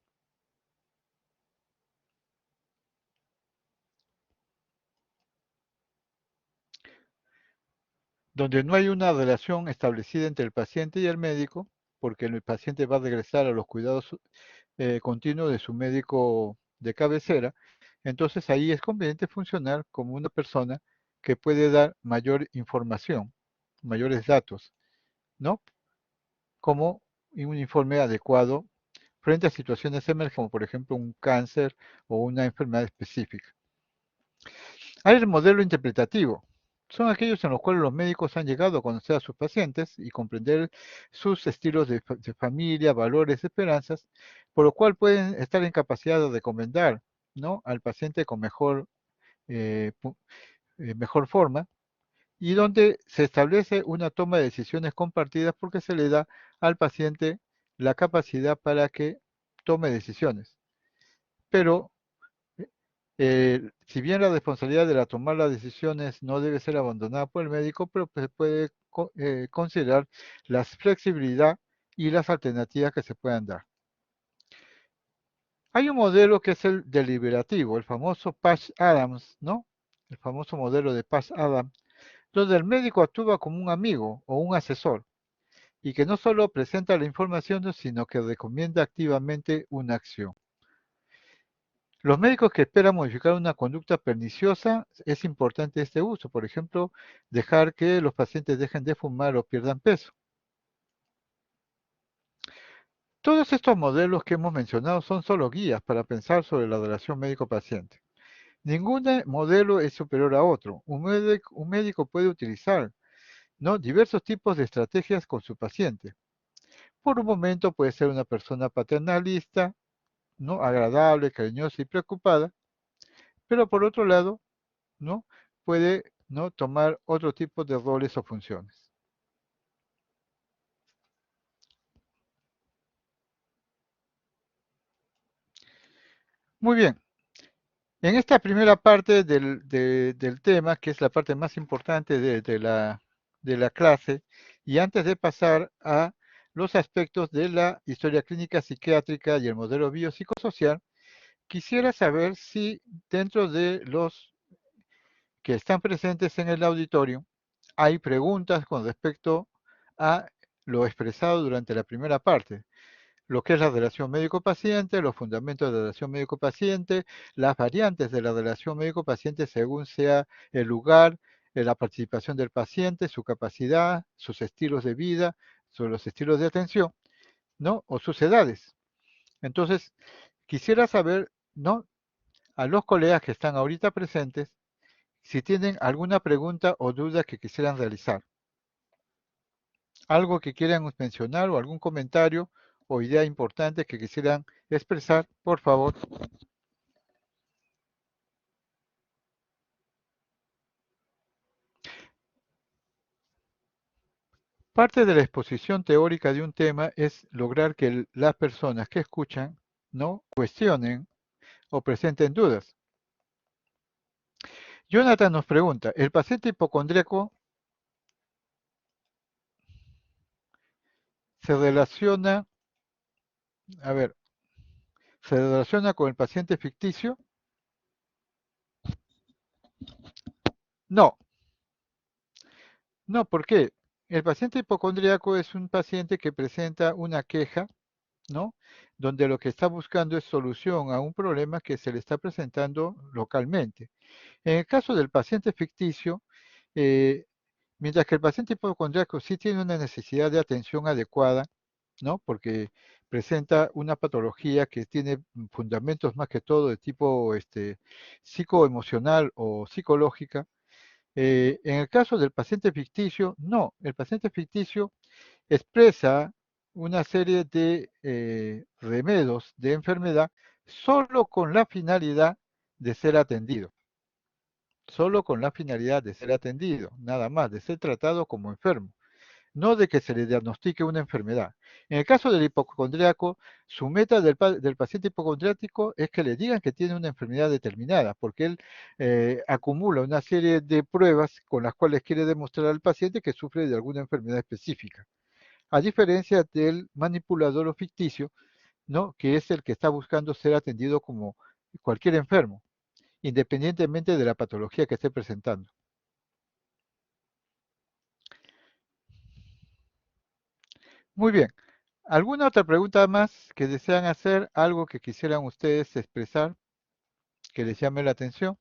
donde no hay una relación establecida entre el paciente y el médico, porque el paciente va a regresar a los cuidados continuos de su médico de cabecera, entonces ahí es conveniente funcionar como una persona que puede dar mayor información, mayores datos, ¿no? Como un informe adecuado frente a situaciones emergentes, como por ejemplo un cáncer o una enfermedad específica. Hay el modelo interpretativo. Son aquellos en los cuales los médicos han llegado a conocer a sus pacientes y comprender sus estilos de familia, valores, esperanzas, por lo cual pueden estar en capacidad de recomendar, ¿no? al paciente con eh, mejor forma y donde se establece una toma de decisiones compartidas porque se le da al paciente la capacidad para que tome decisiones. Pero si bien la responsabilidad de tomar las decisiones no debe ser abandonada por el médico, pero se puede considerar la flexibilidad y las alternativas que se puedan dar. Hay un modelo que es el deliberativo, el famoso Patch-Adams, ¿no? El famoso modelo de Patch-Adams, donde el médico actúa como un amigo o un asesor y que no solo presenta la información, sino que recomienda activamente una acción. Los médicos que esperan modificar una conducta perniciosa, es importante este uso. Por ejemplo, dejar que los pacientes dejen de fumar o pierdan peso. Todos estos modelos que hemos mencionado son solo guías para pensar sobre la relación médico-paciente. Ningún modelo es superior a otro. Un médico puede utilizar, ¿no?, diversos tipos de estrategias con su paciente. Por un momento puede ser una persona paternalista, ¿no?, agradable, cariñosa y preocupada, pero por otro lado, ¿no?, puede, ¿no?, tomar otro tipo de roles o funciones. Muy bien. En esta primera parte del tema, que es la parte más importante de la clase, y antes de pasar a los aspectos de la historia clínica psiquiátrica y el modelo biopsicosocial, quisiera saber si dentro de los que están presentes en el auditorio hay preguntas con respecto a lo expresado durante la primera parte, lo que es la relación médico-paciente, los fundamentos de la relación médico-paciente, las variantes de la relación médico-paciente según sea el lugar, la participación del paciente, su capacidad, sus estilos de vida, los estilos de atención, ¿no?, o sus edades. Entonces, quisiera saber, ¿no?, a los colegas que están ahorita presentes, si tienen alguna pregunta o duda que quisieran realizar. Algo que quieran mencionar o algún comentario o idea importante que quisieran expresar, por favor. Parte de la exposición teórica de un tema es lograr que las personas que escuchan no cuestionen o presenten dudas. Jonathan nos pregunta, ¿el paciente hipocondríaco se relaciona, a ver, se relaciona con el paciente ficticio? No, no, ¿por qué? El paciente hipocondríaco es un paciente que presenta una queja, ¿no?, donde lo que está buscando es solución a un problema que se le está presentando localmente. En el caso del paciente ficticio, eh, mientras que el paciente hipocondríaco sí tiene una necesidad de atención adecuada, ¿no?, porque presenta una patología que tiene fundamentos más que todo de tipo psicoemocional o psicológica. En el caso del paciente ficticio, no, el paciente ficticio expresa una serie de remedios de enfermedad solo con la finalidad de ser atendido, solo con la finalidad de ser atendido, nada más, de ser tratado como enfermo, no de que se le diagnostique una enfermedad. En el caso del hipocondríaco, su meta del paciente hipocondriático es que le digan que tiene una enfermedad determinada, porque él acumula una serie de pruebas con las cuales quiere demostrar al paciente que sufre de alguna enfermedad específica. A diferencia del manipulador o ficticio, ¿no?, que es el que está buscando ser atendido como cualquier enfermo, independientemente de la patología que esté presentando. Muy bien. ¿Alguna otra pregunta más que desean hacer? ¿Algo que quisieran ustedes expresar que les llame la atención?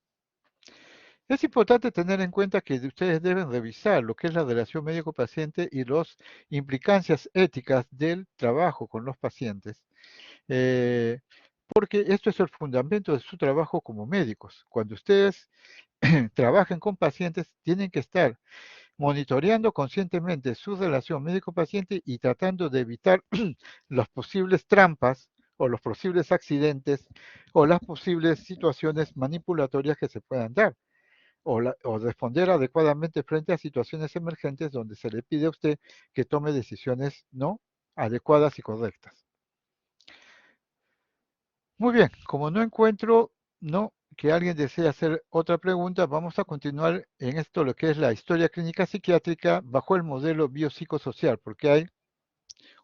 Es importante tener en cuenta que ustedes deben revisar lo que es la relación médico-paciente y las implicancias éticas del trabajo con los pacientes, eh, porque esto es el fundamento de su trabajo como médicos. Cuando ustedes trabajen con pacientes, tienen que estar monitoreando conscientemente su relación médico-paciente y tratando de evitar las posibles trampas o los posibles accidentes o las posibles situaciones manipulatorias que se puedan dar o responder adecuadamente frente a situaciones emergentes donde se le pide a usted que tome decisiones no adecuadas y correctas. Muy bien, como no encuentro no que alguien desee hacer otra pregunta, vamos a continuar en esto lo que es la historia clínica psiquiátrica bajo el modelo biopsicosocial, porque hay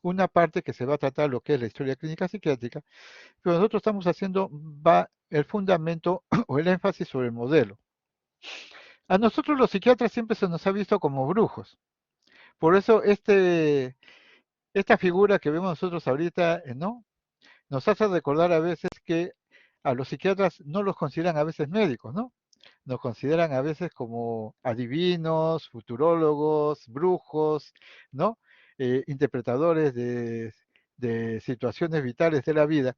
una parte que se va a tratar lo que es la historia clínica psiquiátrica, pero nosotros estamos haciendo va el fundamento o el énfasis sobre el modelo. A nosotros los psiquiatras siempre se nos ha visto como brujos. Por eso esta figura que vemos nosotros ahorita, ¿no?, nos hace recordar a veces que a los psiquiatras no los consideran a veces médicos, ¿no? Nos consideran a veces como adivinos, futurólogos, brujos, ¿no? Interpretadores de situaciones vitales de la vida.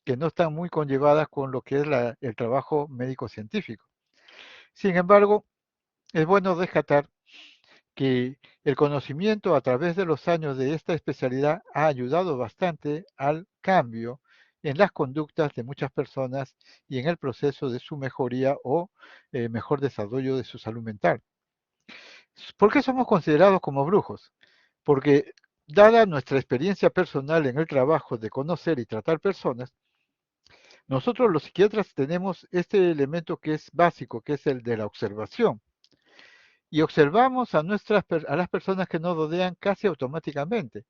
que no están muy conllevadas con lo que es el trabajo médico-científico. Sin embargo, es bueno rescatar que el conocimiento a través de los años de esta especialidad ha ayudado bastante al cambio en las conductas de muchas personas y en el proceso de su mejoría o mejor desarrollo de su salud mental. ¿Por qué somos considerados como brujos? Porque dada nuestra experiencia personal en el trabajo de conocer y tratar personas, nosotros los psiquiatras tenemos este elemento que es básico, que es el de la observación. Y observamos a las personas que nos rodean casi automáticamente.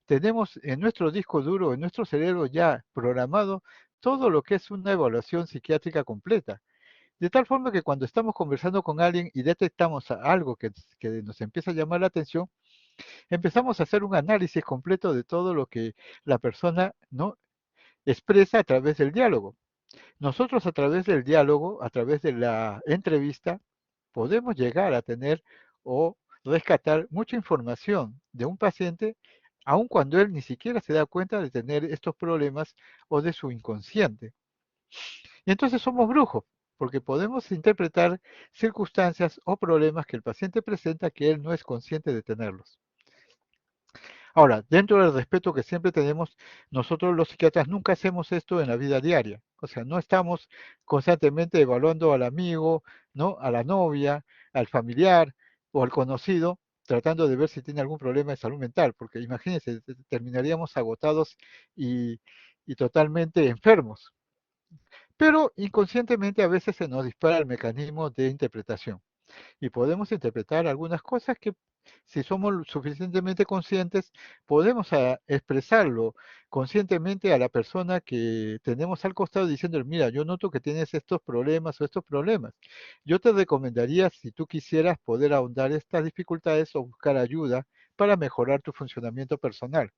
Tenemos en nuestro disco duro, en nuestro cerebro ya programado todo lo que es una evaluación psiquiátrica completa. De tal forma que cuando estamos conversando con alguien y detectamos algo que nos empieza a llamar la atención, empezamos a hacer un análisis completo de todo lo que la persona no expresa a través del diálogo. Nosotros a través del diálogo, a través de la entrevista, podemos llegar a tener o rescatar mucha información de un paciente, aun cuando él ni siquiera se da cuenta de tener estos problemas o de su inconsciente. Y entonces somos brujos, porque podemos interpretar circunstancias o problemas que el paciente presenta que él no es consciente de tenerlos. Ahora, dentro del respeto que siempre tenemos, nosotros los psiquiatras nunca hacemos esto en la vida diaria. O sea, no estamos constantemente evaluando al amigo, ¿no? A la novia, al familiar o al conocido, tratando de ver si tiene algún problema de salud mental, porque imagínense, terminaríamos agotados y, y totalmente enfermos. Pero inconscientemente a veces se nos dispara el mecanismo de interpretación y podemos interpretar algunas cosas que si somos suficientemente conscientes, podemos expresarlo conscientemente a la persona que tenemos al costado diciendo, mira, yo noto que tienes estos problemas o estos problemas. Yo te recomendaría, si tú quisieras, poder ahondar estas dificultades o buscar ayuda para mejorar tu funcionamiento personal.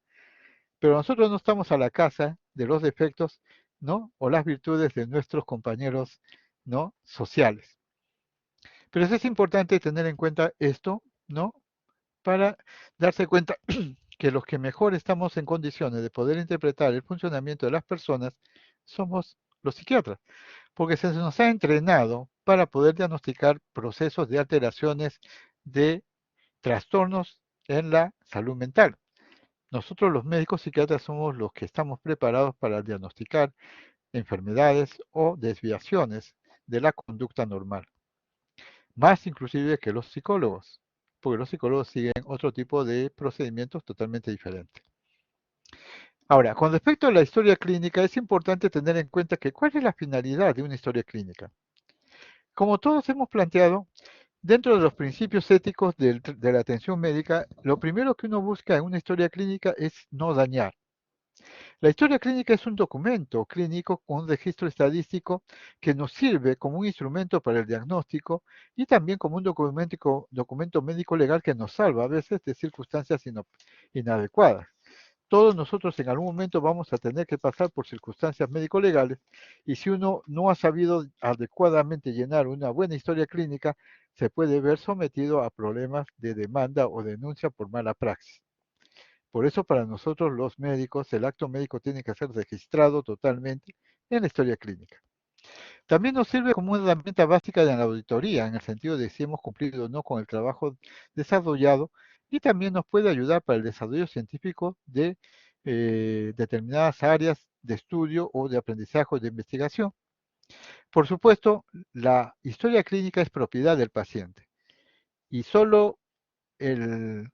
Pero nosotros no estamos a la casa de los defectos, ¿no? O las virtudes de nuestros compañeros, ¿no? Sociales. Pero es importante tener en cuenta esto, ¿no? Para darse cuenta que los que mejor estamos en condiciones de poder interpretar el funcionamiento de las personas somos los psiquiatras, porque se nos ha entrenado para poder diagnosticar procesos de alteraciones de trastornos en la salud mental. Nosotros los médicos psiquiatras somos los que estamos preparados para diagnosticar enfermedades o desviaciones de la conducta normal, más inclusive que los psicólogos, porque los psicólogos siguen otro tipo de procedimientos totalmente diferentes. Ahora, con respecto a la historia clínica, es importante tener en cuenta que cuál es la finalidad de una historia clínica. Como todos hemos planteado, dentro de los principios éticos de la atención médica, lo primero que uno busca en una historia clínica es no dañar. La historia clínica es un documento clínico con un registro estadístico que nos sirve como un instrumento para el diagnóstico y también como un documento médico legal que nos salva a veces de circunstancias inadecuadas. Todos nosotros en algún momento vamos a tener que pasar por circunstancias médico-legales y si uno no ha sabido adecuadamente llenar una buena historia clínica, se puede ver sometido a problemas de demanda o denuncia por mala praxis. Por eso para nosotros los médicos, el acto médico tiene que ser registrado totalmente en la historia clínica. También nos sirve como una herramienta básica de la auditoría, en el sentido de si hemos cumplido o no con el trabajo desarrollado, y también nos puede ayudar para el desarrollo científico de determinadas áreas de estudio o de aprendizaje o de investigación. Por supuesto, la historia clínica es propiedad del paciente y solo el,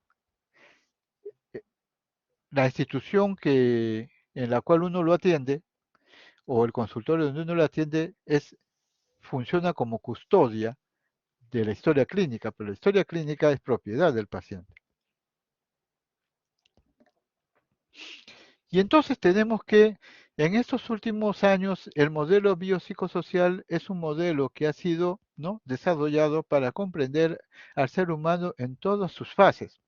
la institución en la cual uno lo atiende o el consultorio donde uno lo atiende funciona como custodia de la historia clínica, pero la historia clínica es propiedad del paciente. Y entonces tenemos que en estos últimos años el modelo biopsicosocial es un modelo que ha sido, ¿no?, desarrollado para comprender al ser humano en todas sus fases.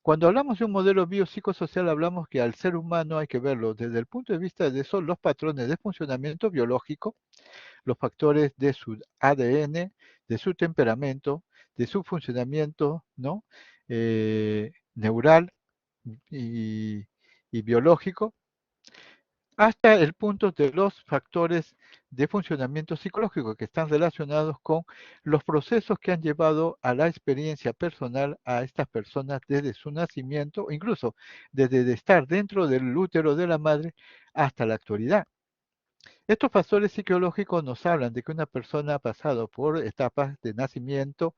Cuando hablamos de un modelo biopsicosocial, hablamos que al ser humano hay que verlo desde el punto de vista de los patrones de funcionamiento biológico, los factores de su ADN, de su temperamento, de su funcionamiento, ¿no? Neural y, y biológico, hasta el punto de los factores de funcionamiento psicológico que están relacionados con los procesos que han llevado a la experiencia personal a estas personas desde su nacimiento, o incluso desde de estar dentro del útero de la madre hasta la actualidad. Estos factores psicológicos nos hablan de que una persona ha pasado por etapas de nacimiento,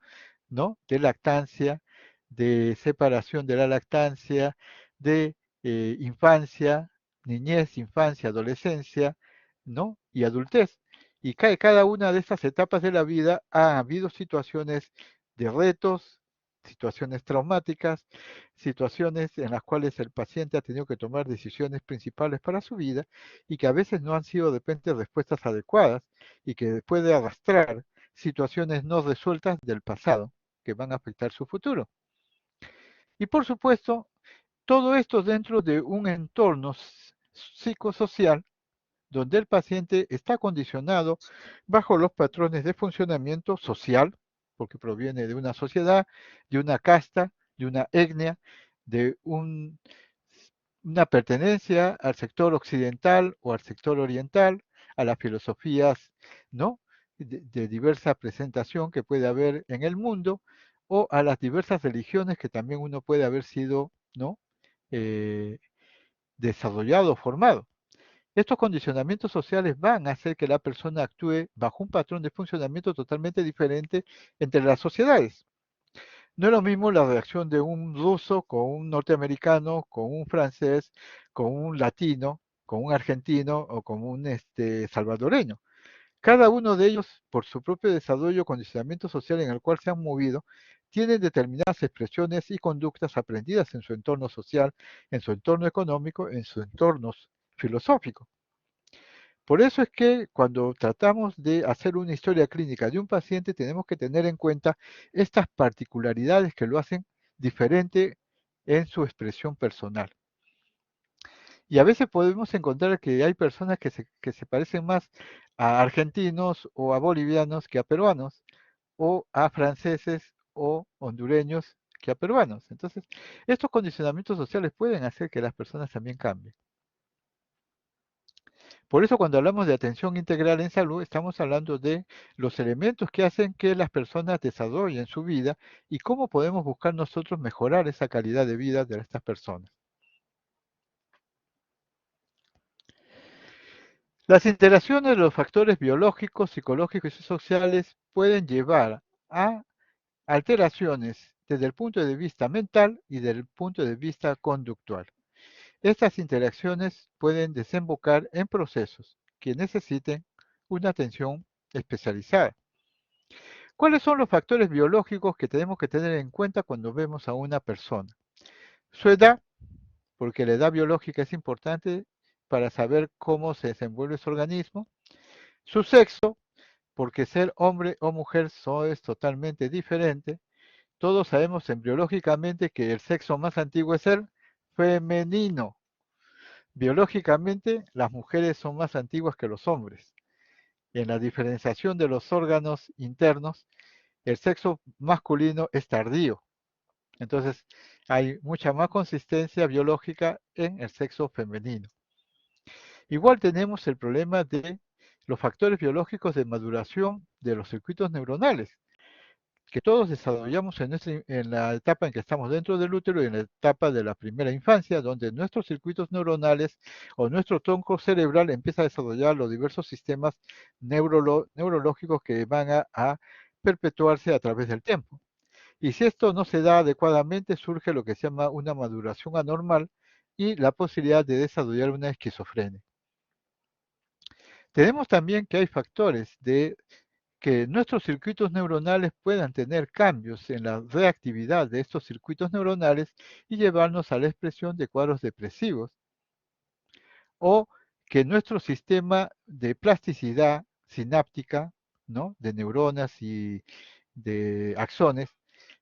¿no? De lactancia, de separación de la lactancia, de infancia, niñez, infancia, adolescencia, ¿no? Y adultez. Y cada una de estas etapas de la vida ha habido situaciones de retos, situaciones traumáticas, situaciones en las cuales el paciente ha tenido que tomar decisiones principales para su vida y que a veces no han sido de repente respuestas adecuadas y que puede arrastrar situaciones no resueltas del pasado que van a afectar su futuro. Y por supuesto, todo esto dentro de un entorno psicosocial donde el paciente está condicionado bajo los patrones de funcionamiento social, porque proviene de una sociedad, de una casta, de una etnia, de una pertenencia al sector occidental o al sector oriental, a las filosofías, ¿no? De diversa presentación que puede haber en el mundo, o a las diversas religiones que también uno puede haber sido, ¿no? Eh, desarrollado, formado. Estos condicionamientos sociales van a hacer que la persona actúe bajo un patrón de funcionamiento totalmente diferente entre las sociedades. No es lo mismo la reacción de un ruso con un norteamericano, con un francés, con un latino, con un argentino o con un salvadoreño. Cada uno de ellos, por su propio desarrollo, condicionamiento social en el cual se han movido, tienen determinadas expresiones y conductas aprendidas en su entorno social, en su entorno económico, en su entorno filosófico. Por eso es que cuando tratamos de hacer una historia clínica de un paciente tenemos que tener en cuenta estas particularidades que lo hacen diferente en su expresión personal. Y a veces podemos encontrar que hay personas que se parecen más a argentinos o a bolivianos que a peruanos, o a franceses o hondureños que a peruanos. Entonces, estos condicionamientos sociales pueden hacer que las personas también cambien. Por eso cuando hablamos de atención integral en salud, estamos hablando de los elementos que hacen que las personas desarrollen su vida y cómo podemos buscar nosotros mejorar esa calidad de vida de estas personas. Las interacciones de los factores biológicos, psicológicos y sociales pueden llevar a alteraciones desde el punto de vista mental y desde el punto de vista conductual. Estas interacciones pueden desembocar en procesos que necesiten una atención especializada. ¿Cuáles son los factores biológicos que tenemos que tener en cuenta cuando vemos a una persona? Su edad, porque la edad biológica es importante para saber cómo se desenvuelve su organismo. Su sexo, porque ser hombre o mujer es totalmente diferente. Todos sabemos embriológicamente que el sexo más antiguo es el femenino. Biológicamente, las mujeres son más antiguas que los hombres. En la diferenciación de los órganos internos, el sexo masculino es tardío. Entonces, hay mucha más consistencia biológica en el sexo femenino. Igual tenemos el problema de los factores biológicos de maduración de los circuitos neuronales, que todos desarrollamos en la etapa en que estamos dentro del útero y en la etapa de la primera infancia, donde nuestros circuitos neuronales o nuestro tronco cerebral empieza a desarrollar los diversos sistemas neurológicos que van a perpetuarse a través del tiempo. Y si esto no se da adecuadamente, surge lo que se llama una maduración anormal y la posibilidad de desarrollar una esquizofrenia. Tenemos también que hay factores de que nuestros circuitos neuronales puedan tener cambios en la reactividad de estos circuitos neuronales y llevarnos a la expresión de cuadros depresivos, o que nuestro sistema de plasticidad sináptica, ¿no? De neuronas y de axones,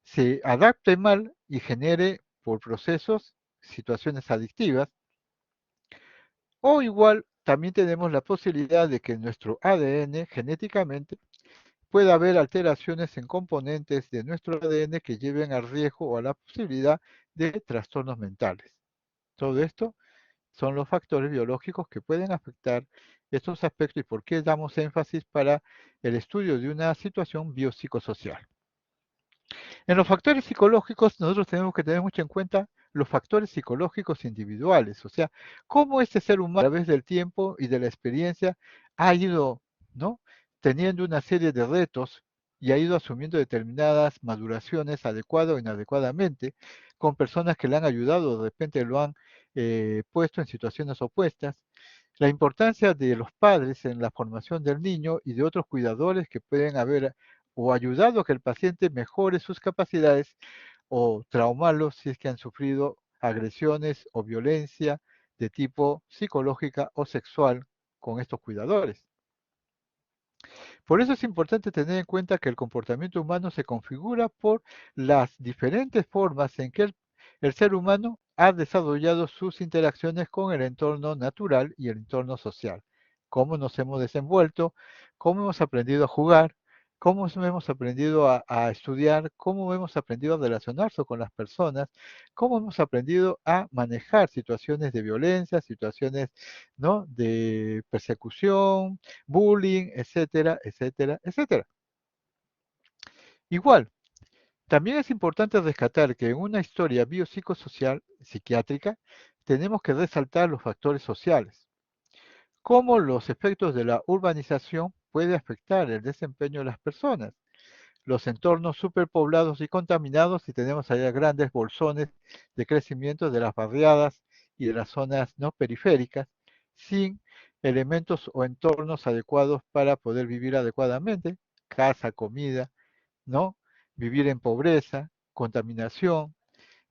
se adapte mal y genere por procesos situaciones adictivas, o igual también tenemos la posibilidad de que en nuestro ADN genéticamente pueda haber alteraciones en componentes de nuestro ADN que lleven al riesgo o a la posibilidad de trastornos mentales. Todo esto son los factores biológicos que pueden afectar estos aspectos y por qué damos énfasis para el estudio de una situación biopsicosocial. En los factores psicológicos nosotros tenemos que tener mucho en cuenta los factores psicológicos individuales, o sea, cómo este ser humano a través del tiempo y de la experiencia ha ido, ¿no?, teniendo una serie de retos y ha ido asumiendo determinadas maduraciones adecuada o inadecuadamente con personas que le han ayudado, de repente lo han puesto en situaciones opuestas. La importancia de los padres en la formación del niño y de otros cuidadores que pueden haber o ayudado a que el paciente mejore sus capacidades o traumarlos si es que han sufrido agresiones o violencia de tipo psicológica o sexual con estos cuidadores. Por eso es importante tener en cuenta que el comportamiento humano se configura por las diferentes formas en que el ser humano ha desarrollado sus interacciones con el entorno natural y el entorno social. Cómo nos hemos desenvuelto, cómo hemos aprendido a jugar, cómo hemos aprendido a estudiar, cómo hemos aprendido a relacionarse con las personas, cómo hemos aprendido a manejar situaciones de violencia, situaciones, ¿no?, de persecución, bullying, etcétera, etcétera, etcétera. Igual, también es importante rescatar que en una historia biopsicosocial psiquiátrica tenemos que resaltar los factores sociales, cómo los efectos de la urbanización puede afectar el desempeño de las personas, los entornos superpoblados y contaminados, y tenemos allá grandes bolsones de crecimiento de las barriadas y de las zonas no periféricas, sin elementos o entornos adecuados para poder vivir adecuadamente, casa, comida, ¿no? Vivir en pobreza, contaminación,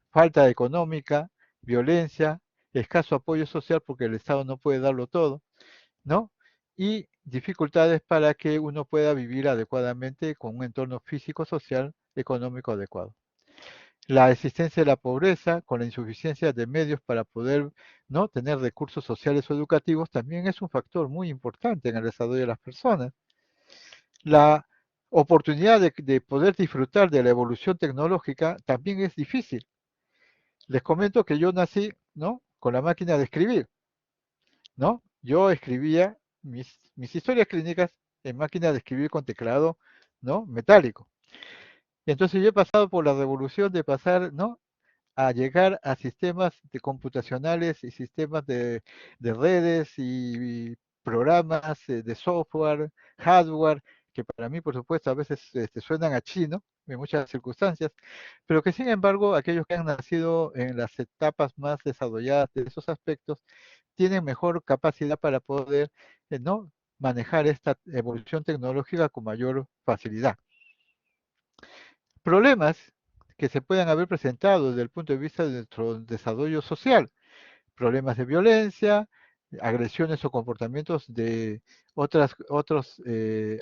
falta económica, violencia, escaso apoyo social porque el Estado no puede darlo todo, ¿no? Y dificultades para que uno pueda vivir adecuadamente con un entorno físico, social, económico adecuado. La existencia de la pobreza, con la insuficiencia de medios para poder, ¿no?, tener recursos sociales o educativos, también es un factor muy importante en el desarrollo de las personas. La oportunidad de poder disfrutar de la evolución tecnológica también es difícil. Les comento que yo nací, ¿no?, con la máquina de escribir, ¿no? Yo escribía mis historias clínicas en máquina de escribir con teclado, ¿no?, metálico. Entonces yo he pasado por la revolución de pasar, ¿no?, a llegar a sistemas de computacionales y sistemas de redes y programas de software, hardware, que para mí, por supuesto, a veces suenan a chino en muchas circunstancias, pero que sin embargo aquellos que han nacido en las etapas más desarrolladas de esos aspectos tienen mejor capacidad para poder, ¿no?, manejar esta evolución tecnológica con mayor facilidad. Problemas que se puedan haber presentado desde el punto de vista de nuestro desarrollo social, problemas de violencia, agresiones o comportamientos de otras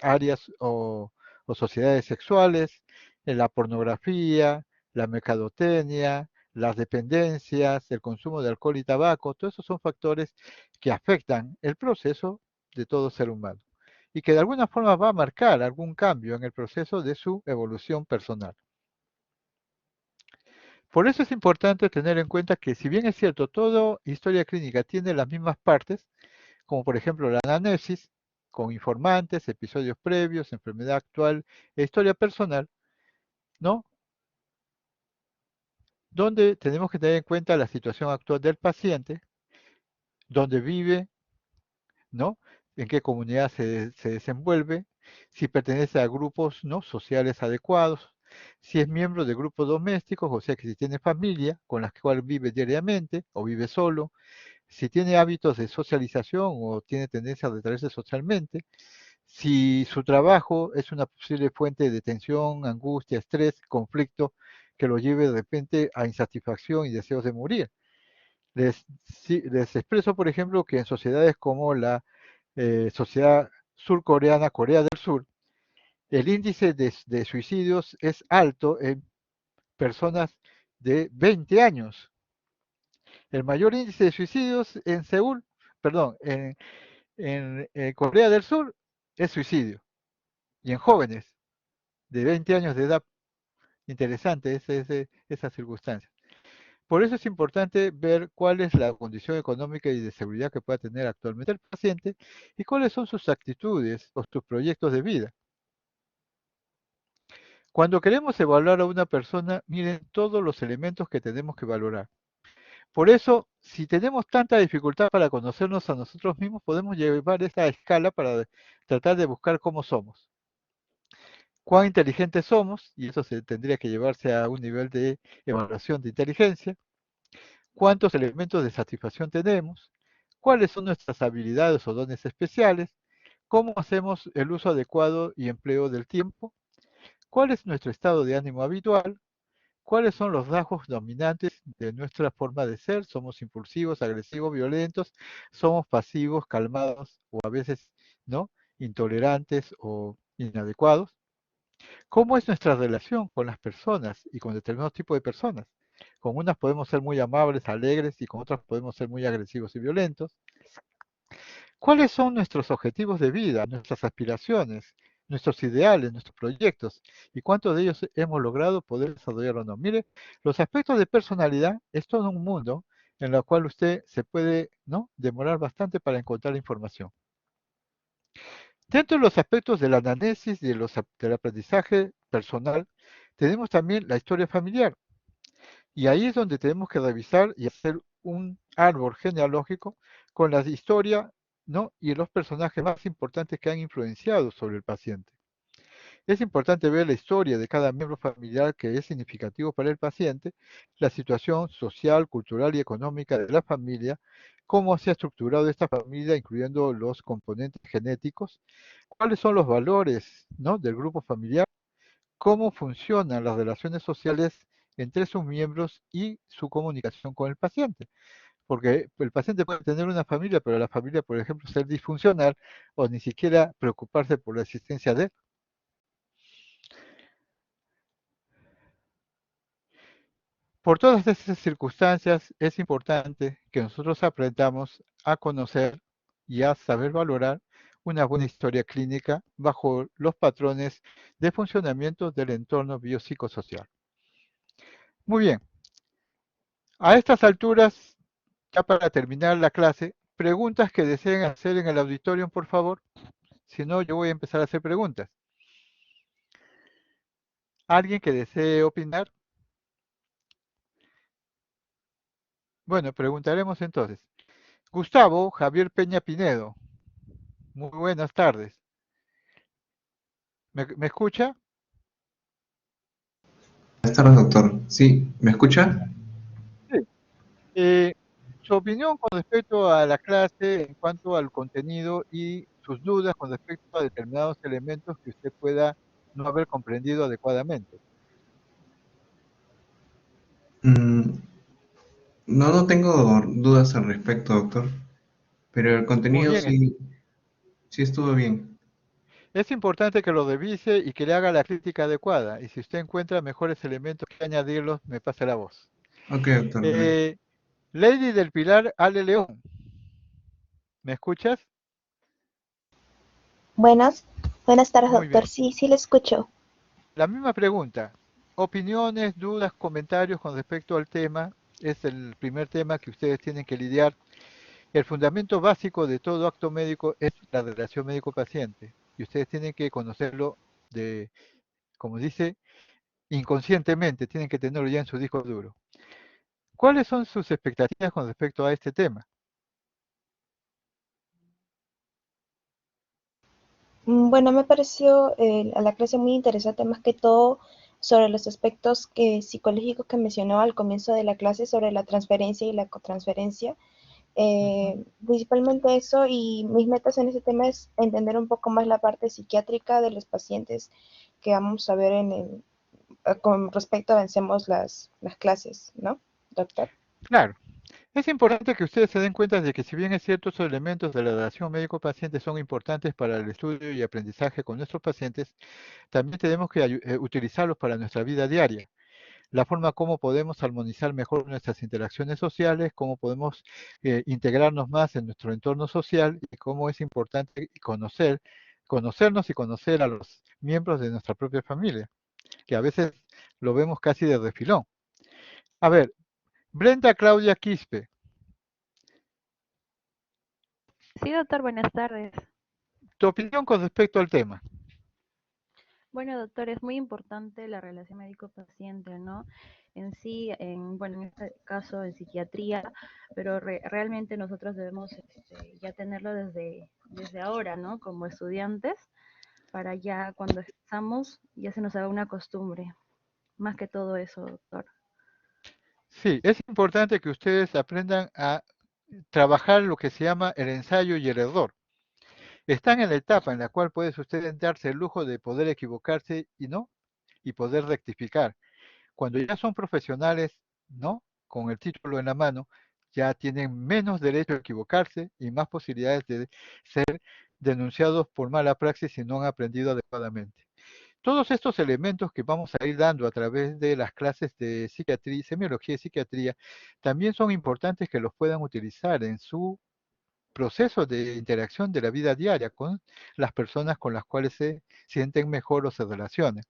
áreas o sociedades sexuales, la pornografía, la mercadotecnia, las dependencias, el consumo de alcohol y tabaco, todos esos son factores que afectan el proceso de todo ser humano y que de alguna forma va a marcar algún cambio en el proceso de su evolución personal. Por eso es importante tener en cuenta que si bien es cierto, toda historia clínica tiene las mismas partes, como por ejemplo la anamnesis, con informantes, episodios previos, enfermedad actual e historia personal, ¿no?, donde tenemos que tener en cuenta la situación actual del paciente, dónde vive, ¿no?, en qué comunidad se desenvuelve, si pertenece a grupos, ¿no?, sociales adecuados, si es miembro de grupos domésticos, o sea que si tiene familia con la cual vive diariamente o vive solo, si tiene hábitos de socialización o tiene tendencia a retraerse socialmente, si su trabajo es una posible fuente de tensión, angustia, estrés, conflicto que lo lleve de repente a insatisfacción y deseos de morir. Les expreso, por ejemplo, que en sociedades como la sociedad surcoreana, Corea del Sur, el índice de suicidios es alto en personas de 20 años. El mayor índice de suicidios en Seúl, perdón, en Corea del Sur es suicidio. Y en jóvenes de 20 años de edad. Interesante esa circunstancia. Por eso es importante ver cuál es la condición económica y de seguridad que pueda tener actualmente el paciente y cuáles son sus actitudes o sus proyectos de vida. Cuando queremos evaluar a una persona, miren todos los elementos que tenemos que valorar. Por eso, si tenemos tanta dificultad para conocernos a nosotros mismos, podemos llevar esta escala para tratar de buscar cómo somos. Cuán inteligentes somos, y eso se tendría que llevarse a un nivel de evaluación de inteligencia. Cuántos elementos de satisfacción tenemos, cuáles son nuestras habilidades o dones especiales, cómo hacemos el uso adecuado y empleo del tiempo, cuál es nuestro estado de ánimo habitual, cuáles son los rasgos dominantes de nuestra forma de ser, somos impulsivos, agresivos, violentos, somos pasivos, calmados o a veces no, intolerantes o inadecuados. ¿Cómo es nuestra relación con las personas y con determinados tipos de personas? Con unas podemos ser muy amables, alegres y con otras podemos ser muy agresivos y violentos. ¿Cuáles son nuestros objetivos de vida, nuestras aspiraciones, nuestros ideales, nuestros proyectos? ¿Y cuántos de ellos hemos logrado poder desarrollar o no? Mire, los aspectos de personalidad es todo un mundo en el cual usted se puede, ¿no?, demorar bastante para encontrar información. Dentro de los aspectos del análisis y del aprendizaje personal, tenemos también la historia familiar. Y ahí es donde tenemos que revisar y hacer un árbol genealógico con la historia, ¿no?, y los personajes más importantes que han influenciado sobre el paciente. Es importante ver la historia de cada miembro familiar que es significativo para el paciente, la situación social, cultural y económica de la familia, cómo se ha estructurado esta familia, incluyendo los componentes genéticos, cuáles son los valores, ¿no?, del grupo familiar, cómo funcionan las relaciones sociales entre sus miembros y su comunicación con el paciente. Porque el paciente puede tener una familia, pero la familia, por ejemplo, ser disfuncional o ni siquiera preocuparse por la existencia de él. Por todas esas circunstancias, es importante que nosotros aprendamos a conocer y a saber valorar una buena historia clínica bajo los patrones de funcionamiento del entorno biopsicosocial. Muy bien, a estas alturas, ya para terminar la clase, preguntas que deseen hacer en el auditorio, por favor. Si no, yo voy a empezar a hacer preguntas. ¿Alguien que desee opinar? Bueno, preguntaremos entonces. Gustavo Javier Peña Pinedo, muy buenas tardes. ¿Me escucha? Buenas tardes, doctor. Sí, ¿me escucha? Sí. Eh, Su opinión con respecto a la clase en cuanto al contenido y sus dudas con respecto a determinados elementos que usted pueda no haber comprendido adecuadamente. Mm, no, no tengo dudas al respecto, doctor, pero el Muy contenido bien, sí, sí estuvo bien. es importante que lo revise y que le haga la crítica adecuada. Y si usted encuentra mejores elementos que añadirlos, me pase la voz. Ok, doctor, gracias. Eh, Lady del Pilar Ale León, ¿me escuchas? Buenas tardes, Muy doctor. bien. Sí, sí le escucho. La misma pregunta. Opiniones, dudas, comentarios con respecto al tema. Es el primer tema que ustedes tienen que lidiar. El fundamento básico de todo acto médico es la relación médico-paciente. Y ustedes tienen que conocerlo de, como dice, inconscientemente, tienen que tenerlo ya en su disco duro. ¿Cuáles son sus expectativas con respecto a este tema? Bueno, me pareció a la clase muy interesante, más que todo sobre los aspectos psicológicos que mencionó al comienzo de la clase sobre la transferencia y la cotransferencia. Ujú. Principalmente eso, y mis metas en ese tema es entender un poco más la parte psiquiátrica de los pacientes que vamos a ver con respecto a Vencemos las clases, ¿no, doctor? Claro. Es importante que ustedes se den cuenta de que si bien es cierto, esos elementos de la relación médico-paciente son importantes para el estudio y aprendizaje con nuestros pacientes, también tenemos que utilizarlos para nuestra vida diaria. La forma como podemos armonizar mejor nuestras interacciones sociales, cómo podemos integrarnos más en nuestro entorno social y cómo es importante conocernos y conocer a los miembros de nuestra propia familia, que a veces lo vemos casi de refilón. A ver, Brenda Claudia Quispe, Sí, doctor, buenas tardes. tu opinión con respecto al tema. Bueno, doctor, es muy importante la relación médico-paciente, ¿no? En sí, bueno, en este caso en psiquiatría, pero realmente nosotros debemos ya tenerlo desde ahora, ¿no? Como estudiantes, para ya cuando estamos, ya se nos haga una costumbre. Más que todo eso, doctor. Sí, es importante que ustedes aprendan a trabajar lo que se llama el ensayo y el error. Están en la etapa en la cual puedes ustedes darse el lujo de poder equivocarse y no, y poder rectificar. Cuando ya son profesionales, ¿no? Con el título en la mano, ya tienen menos derecho a equivocarse y más posibilidades de ser denunciados por mala praxis si no han aprendido adecuadamente. Todos estos elementos que vamos a ir dando a través de las clases de psiquiatría, semiología y psiquiatría, también son importantes que los puedan utilizar en su proceso de interacción de la vida diaria con las personas con las cuales se sienten mejor o se relacionan.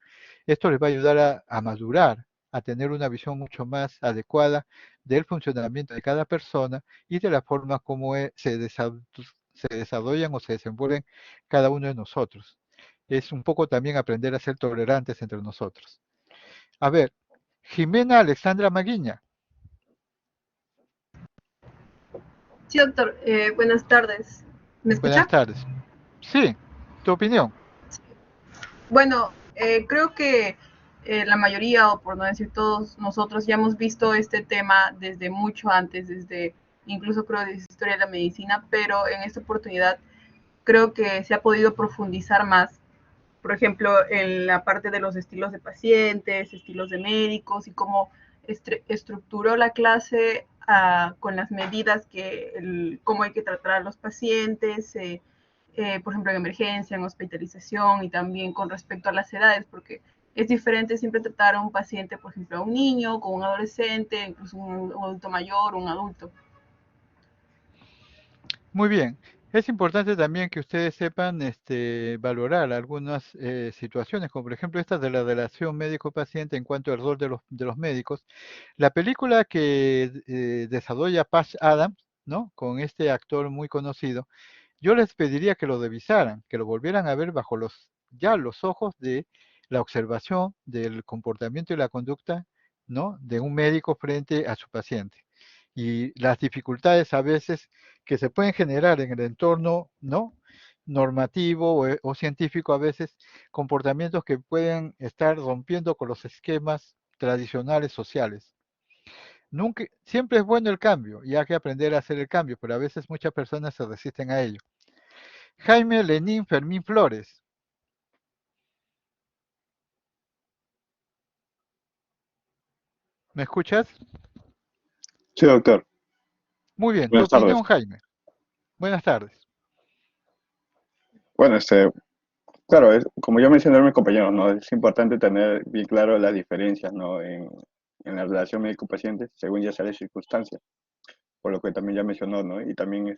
Esto les va a ayudar a madurar, a tener una visión mucho más adecuada del funcionamiento de cada persona y de la forma como se desarrollan o se desenvuelven cada uno de nosotros. Es un poco también aprender a ser tolerantes entre nosotros. A ver, Jimena Alexandra Maguiña, Sí, doctor. Buenas tardes. ¿Me buenas escucha? tardes. Sí, tu opinión. Bueno, creo que la mayoría, o por no decir todos nosotros, ya hemos visto este tema desde mucho antes, desde incluso creo desde historia de la medicina, pero en esta oportunidad creo que se ha podido profundizar más, por ejemplo, en la parte de los estilos de pacientes, estilos de médicos y cómo estructuró la clase con las medidas cómo hay que tratar a los pacientes, por ejemplo, en emergencia, en hospitalización y también con respecto a las edades, porque es diferente siempre tratar a un paciente, por ejemplo, a un niño, con un adolescente, incluso un adulto mayor, un adulto. Muy bien. Es importante también que ustedes sepan valorar algunas situaciones, como por ejemplo esta de la relación médico-paciente en cuanto al rol de los médicos. La película que desarrolla Patch Adams, ¿no? Con este actor muy conocido, yo les pediría que lo revisaran, que lo volvieran a ver bajo los ojos de la observación del comportamiento y la conducta, ¿no? De un médico frente a su paciente. Y las dificultades a veces que se pueden generar en el entorno, ¿no? Normativo o científico, a veces comportamientos que pueden estar rompiendo con los esquemas tradicionales sociales. Nunca, siempre es bueno el cambio y hay que aprender a hacer el cambio, pero a veces muchas personas se resisten a ello. Jaime Lenín Fermín Flores, ¿me escuchas? Sí, doctor. Muy bien, tu Buenas tardes. opinión, Jaime. Buenas tardes. Bueno, claro, como yo mencioné a mis compañeros, ¿no? Es importante tener bien claro las diferencias, ¿no? En la relación médico-paciente, según ya sea la circunstancia, por lo que también ya mencionó, ¿no? Y también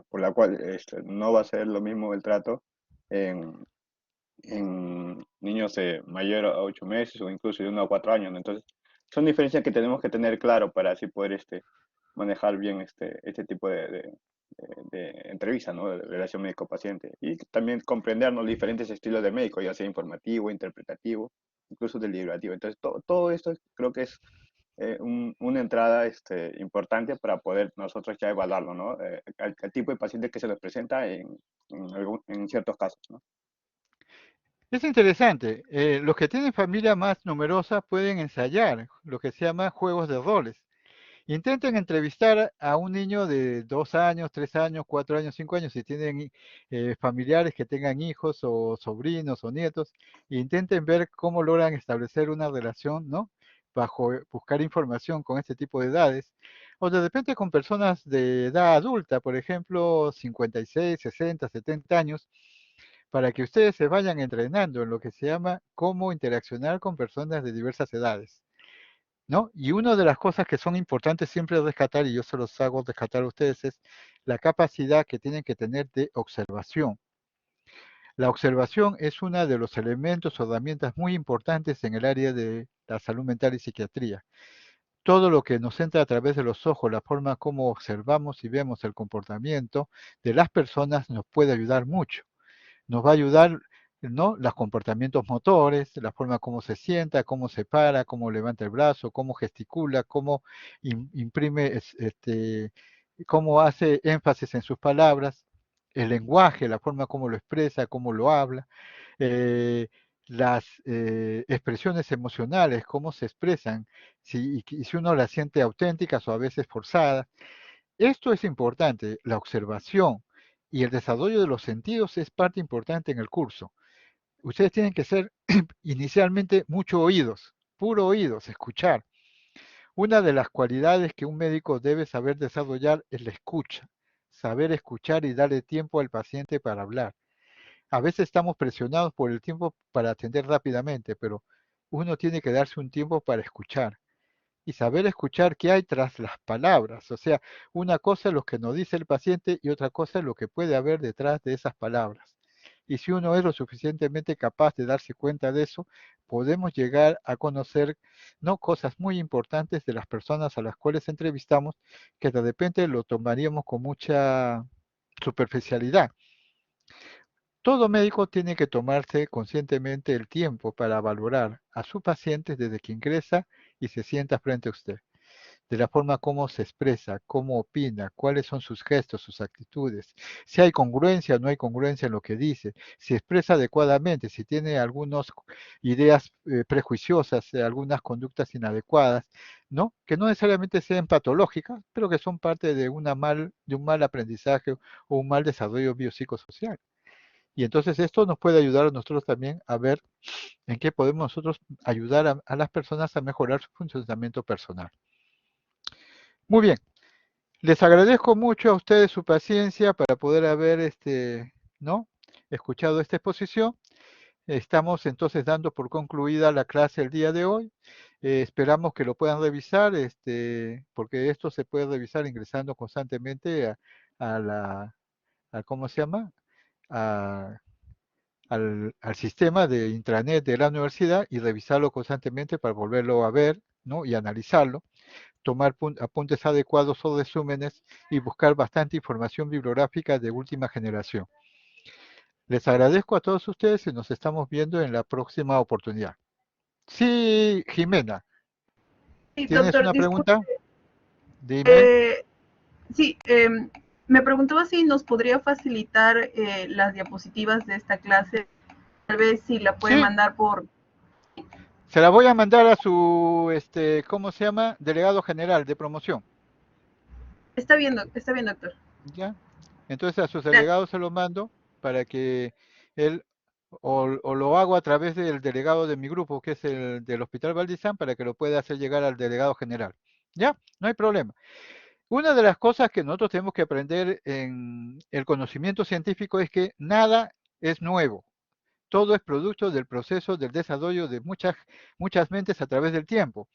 por la cual no va a ser lo mismo el trato en, en niños de mayor a 8 meses o incluso de 1 a 4 años, ¿no? Entonces, son diferencias que tenemos que tener claro para así poder manejar bien este tipo de entrevista, ¿no? De relación médico-paciente. Y también comprender los diferentes estilos de médico, ya sea informativo, interpretativo, incluso deliberativo. Entonces, todo esto creo que es una entrada importante para poder nosotros ya evaluarlo, ¿no? El tipo de paciente que se nos presenta en ciertos casos, ¿no? Es interesante. Los que tienen familia más numerosa pueden ensayar lo que se llama juegos de roles. Intenten entrevistar a un niño de 2 años, 3 años, 4 años, 5 años, si tienen familiares que tengan hijos o sobrinos o nietos, e intenten ver cómo logran establecer una relación, ¿no? Bajo buscar información con este tipo de edades, o de repente con personas de edad adulta, por ejemplo, 56, 60, 70 años, para que ustedes se vayan entrenando en lo que se llama cómo interaccionar con personas de diversas edades. ¿No? Y una de las cosas que son importantes siempre rescatar, y yo se los hago rescatar a ustedes, es la capacidad que tienen que tener de observación. La observación es uno de los elementos o herramientas muy importantes en el área de la salud mental y psiquiatría. todo lo que nos entra a través de los ojos, la forma como observamos y vemos el comportamiento de las personas nos puede ayudar mucho. Nos va a ayudar, ¿no? Los comportamientos motores, la forma como se sienta, cómo se para, cómo levanta el brazo, cómo gesticula, cómo imprime, cómo hace énfasis en sus palabras, el lenguaje, la forma como lo expresa, cómo lo habla, eh, las expresiones emocionales, cómo se expresan, y si uno las siente auténticas o a veces forzadas. Esto es importante, la observación y el desarrollo de los sentidos es parte importante en el curso. Ustedes tienen que ser inicialmente mucho oídos, puro oídos, escuchar. Una de las cualidades que un médico debe saber desarrollar es la escucha, saber escuchar y darle tiempo al paciente para hablar. A veces estamos presionados por el tiempo para atender rápidamente, pero uno tiene que darse un tiempo para escuchar y saber escuchar qué hay tras las palabras. O sea, una cosa es lo que nos dice el paciente y otra cosa es lo que puede haber detrás de esas palabras. Y si uno es lo suficientemente capaz de darse cuenta de eso, podemos llegar a conocer, ¿no?, cosas muy importantes de las personas a las cuales entrevistamos que de repente lo tomaríamos con mucha superficialidad. Todo médico tiene que tomarse conscientemente el tiempo para valorar a su paciente desde que ingresa y se sienta frente a usted, de la forma como se expresa, cómo opina, cuáles son sus gestos, sus actitudes, si hay congruencia o no hay congruencia en lo que dice, si expresa adecuadamente, si tiene algunas ideas prejuiciosas, algunas conductas inadecuadas, ¿no? Que no necesariamente sean patológicas, pero que son parte de de un mal aprendizaje o un mal desarrollo biopsicosocial. Y entonces esto nos puede ayudar a nosotros también a ver en qué podemos nosotros ayudar a las personas a mejorar su funcionamiento personal. Muy bien, les agradezco mucho a ustedes su paciencia para poder haber ¿no?, escuchado esta exposición. Estamos entonces dando por concluida la clase el día de hoy. Esperamos que lo puedan revisar, porque esto se puede revisar ingresando constantemente ¿cómo se llama? A, al sistema de intranet de la universidad y revisarlo constantemente para volverlo a ver, ¿no?, y analizarlo, tomar apuntes adecuados o resúmenes y buscar bastante información bibliográfica de última generación. Les agradezco a todos ustedes y nos estamos viendo en la próxima oportunidad. Sí, Jimena, Sí, ¿tienes doctor, una disculpe. pregunta? Dime. Sí, me preguntaba si nos podría facilitar las diapositivas de esta clase, tal vez si la puede Sí, mandar por... se la voy a mandar a su, ¿cómo se llama? Delegado general de promoción. Está bien, doctor. ¿Ya? Entonces a sus Gracias. delegados se lo mando para que él, o lo hago a través del delegado de mi grupo, que es el del Hospital Valdizán, para que lo pueda hacer llegar al delegado general. ¿Ya? No hay problema. Una de las cosas que nosotros tenemos que aprender en el conocimiento científico es que nada es nuevo. Todo es producto del proceso del desarrollo de muchas mentes a través del tiempo.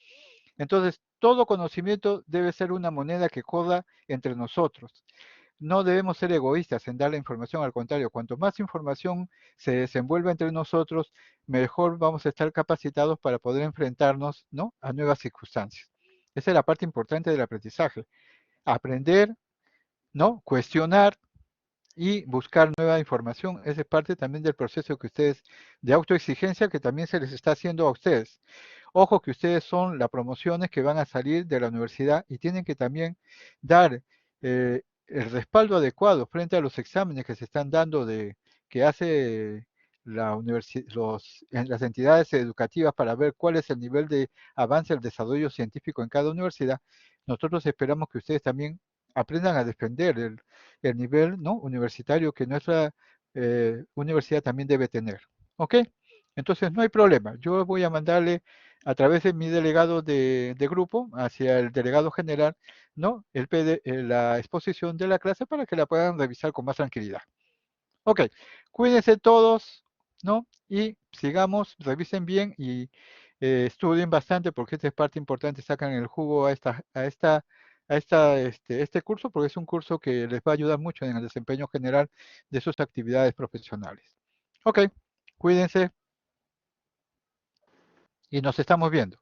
Entonces, todo conocimiento debe ser una moneda que corra entre nosotros. No debemos ser egoístas en dar la información, al contrario, cuanto más información se desenvuelva entre nosotros, mejor vamos a estar capacitados para poder enfrentarnos, ¿no?, a nuevas circunstancias. Esa es la parte importante del aprendizaje. Aprender, ¿no?, cuestionar y buscar nueva información. Esa es parte también del proceso que ustedes de autoexigencia que también se les está haciendo a ustedes. Ojo que ustedes son las promociones que van a salir de la universidad y tienen que también dar el respaldo adecuado frente a los exámenes que se están dando que hace las entidades educativas para ver cuál es el nivel de avance del desarrollo científico en cada universidad. Nosotros esperamos que ustedes también aprendan a defender el nivel, ¿no?, universitario que nuestra universidad también debe tener. ¿Ok? Entonces no hay problema. Yo voy a mandarle a través de mi delegado de grupo hacia el delegado general, ¿no?, la exposición de la clase para que la puedan revisar con más tranquilidad. Ok, cuídense todos, ¿no? Y sigamos, revisen bien y estudien bastante porque esta es parte importante, sacan el jugo este curso porque es un curso que les va a ayudar mucho en el desempeño general de sus actividades profesionales. Ok, cuídense y nos estamos viendo.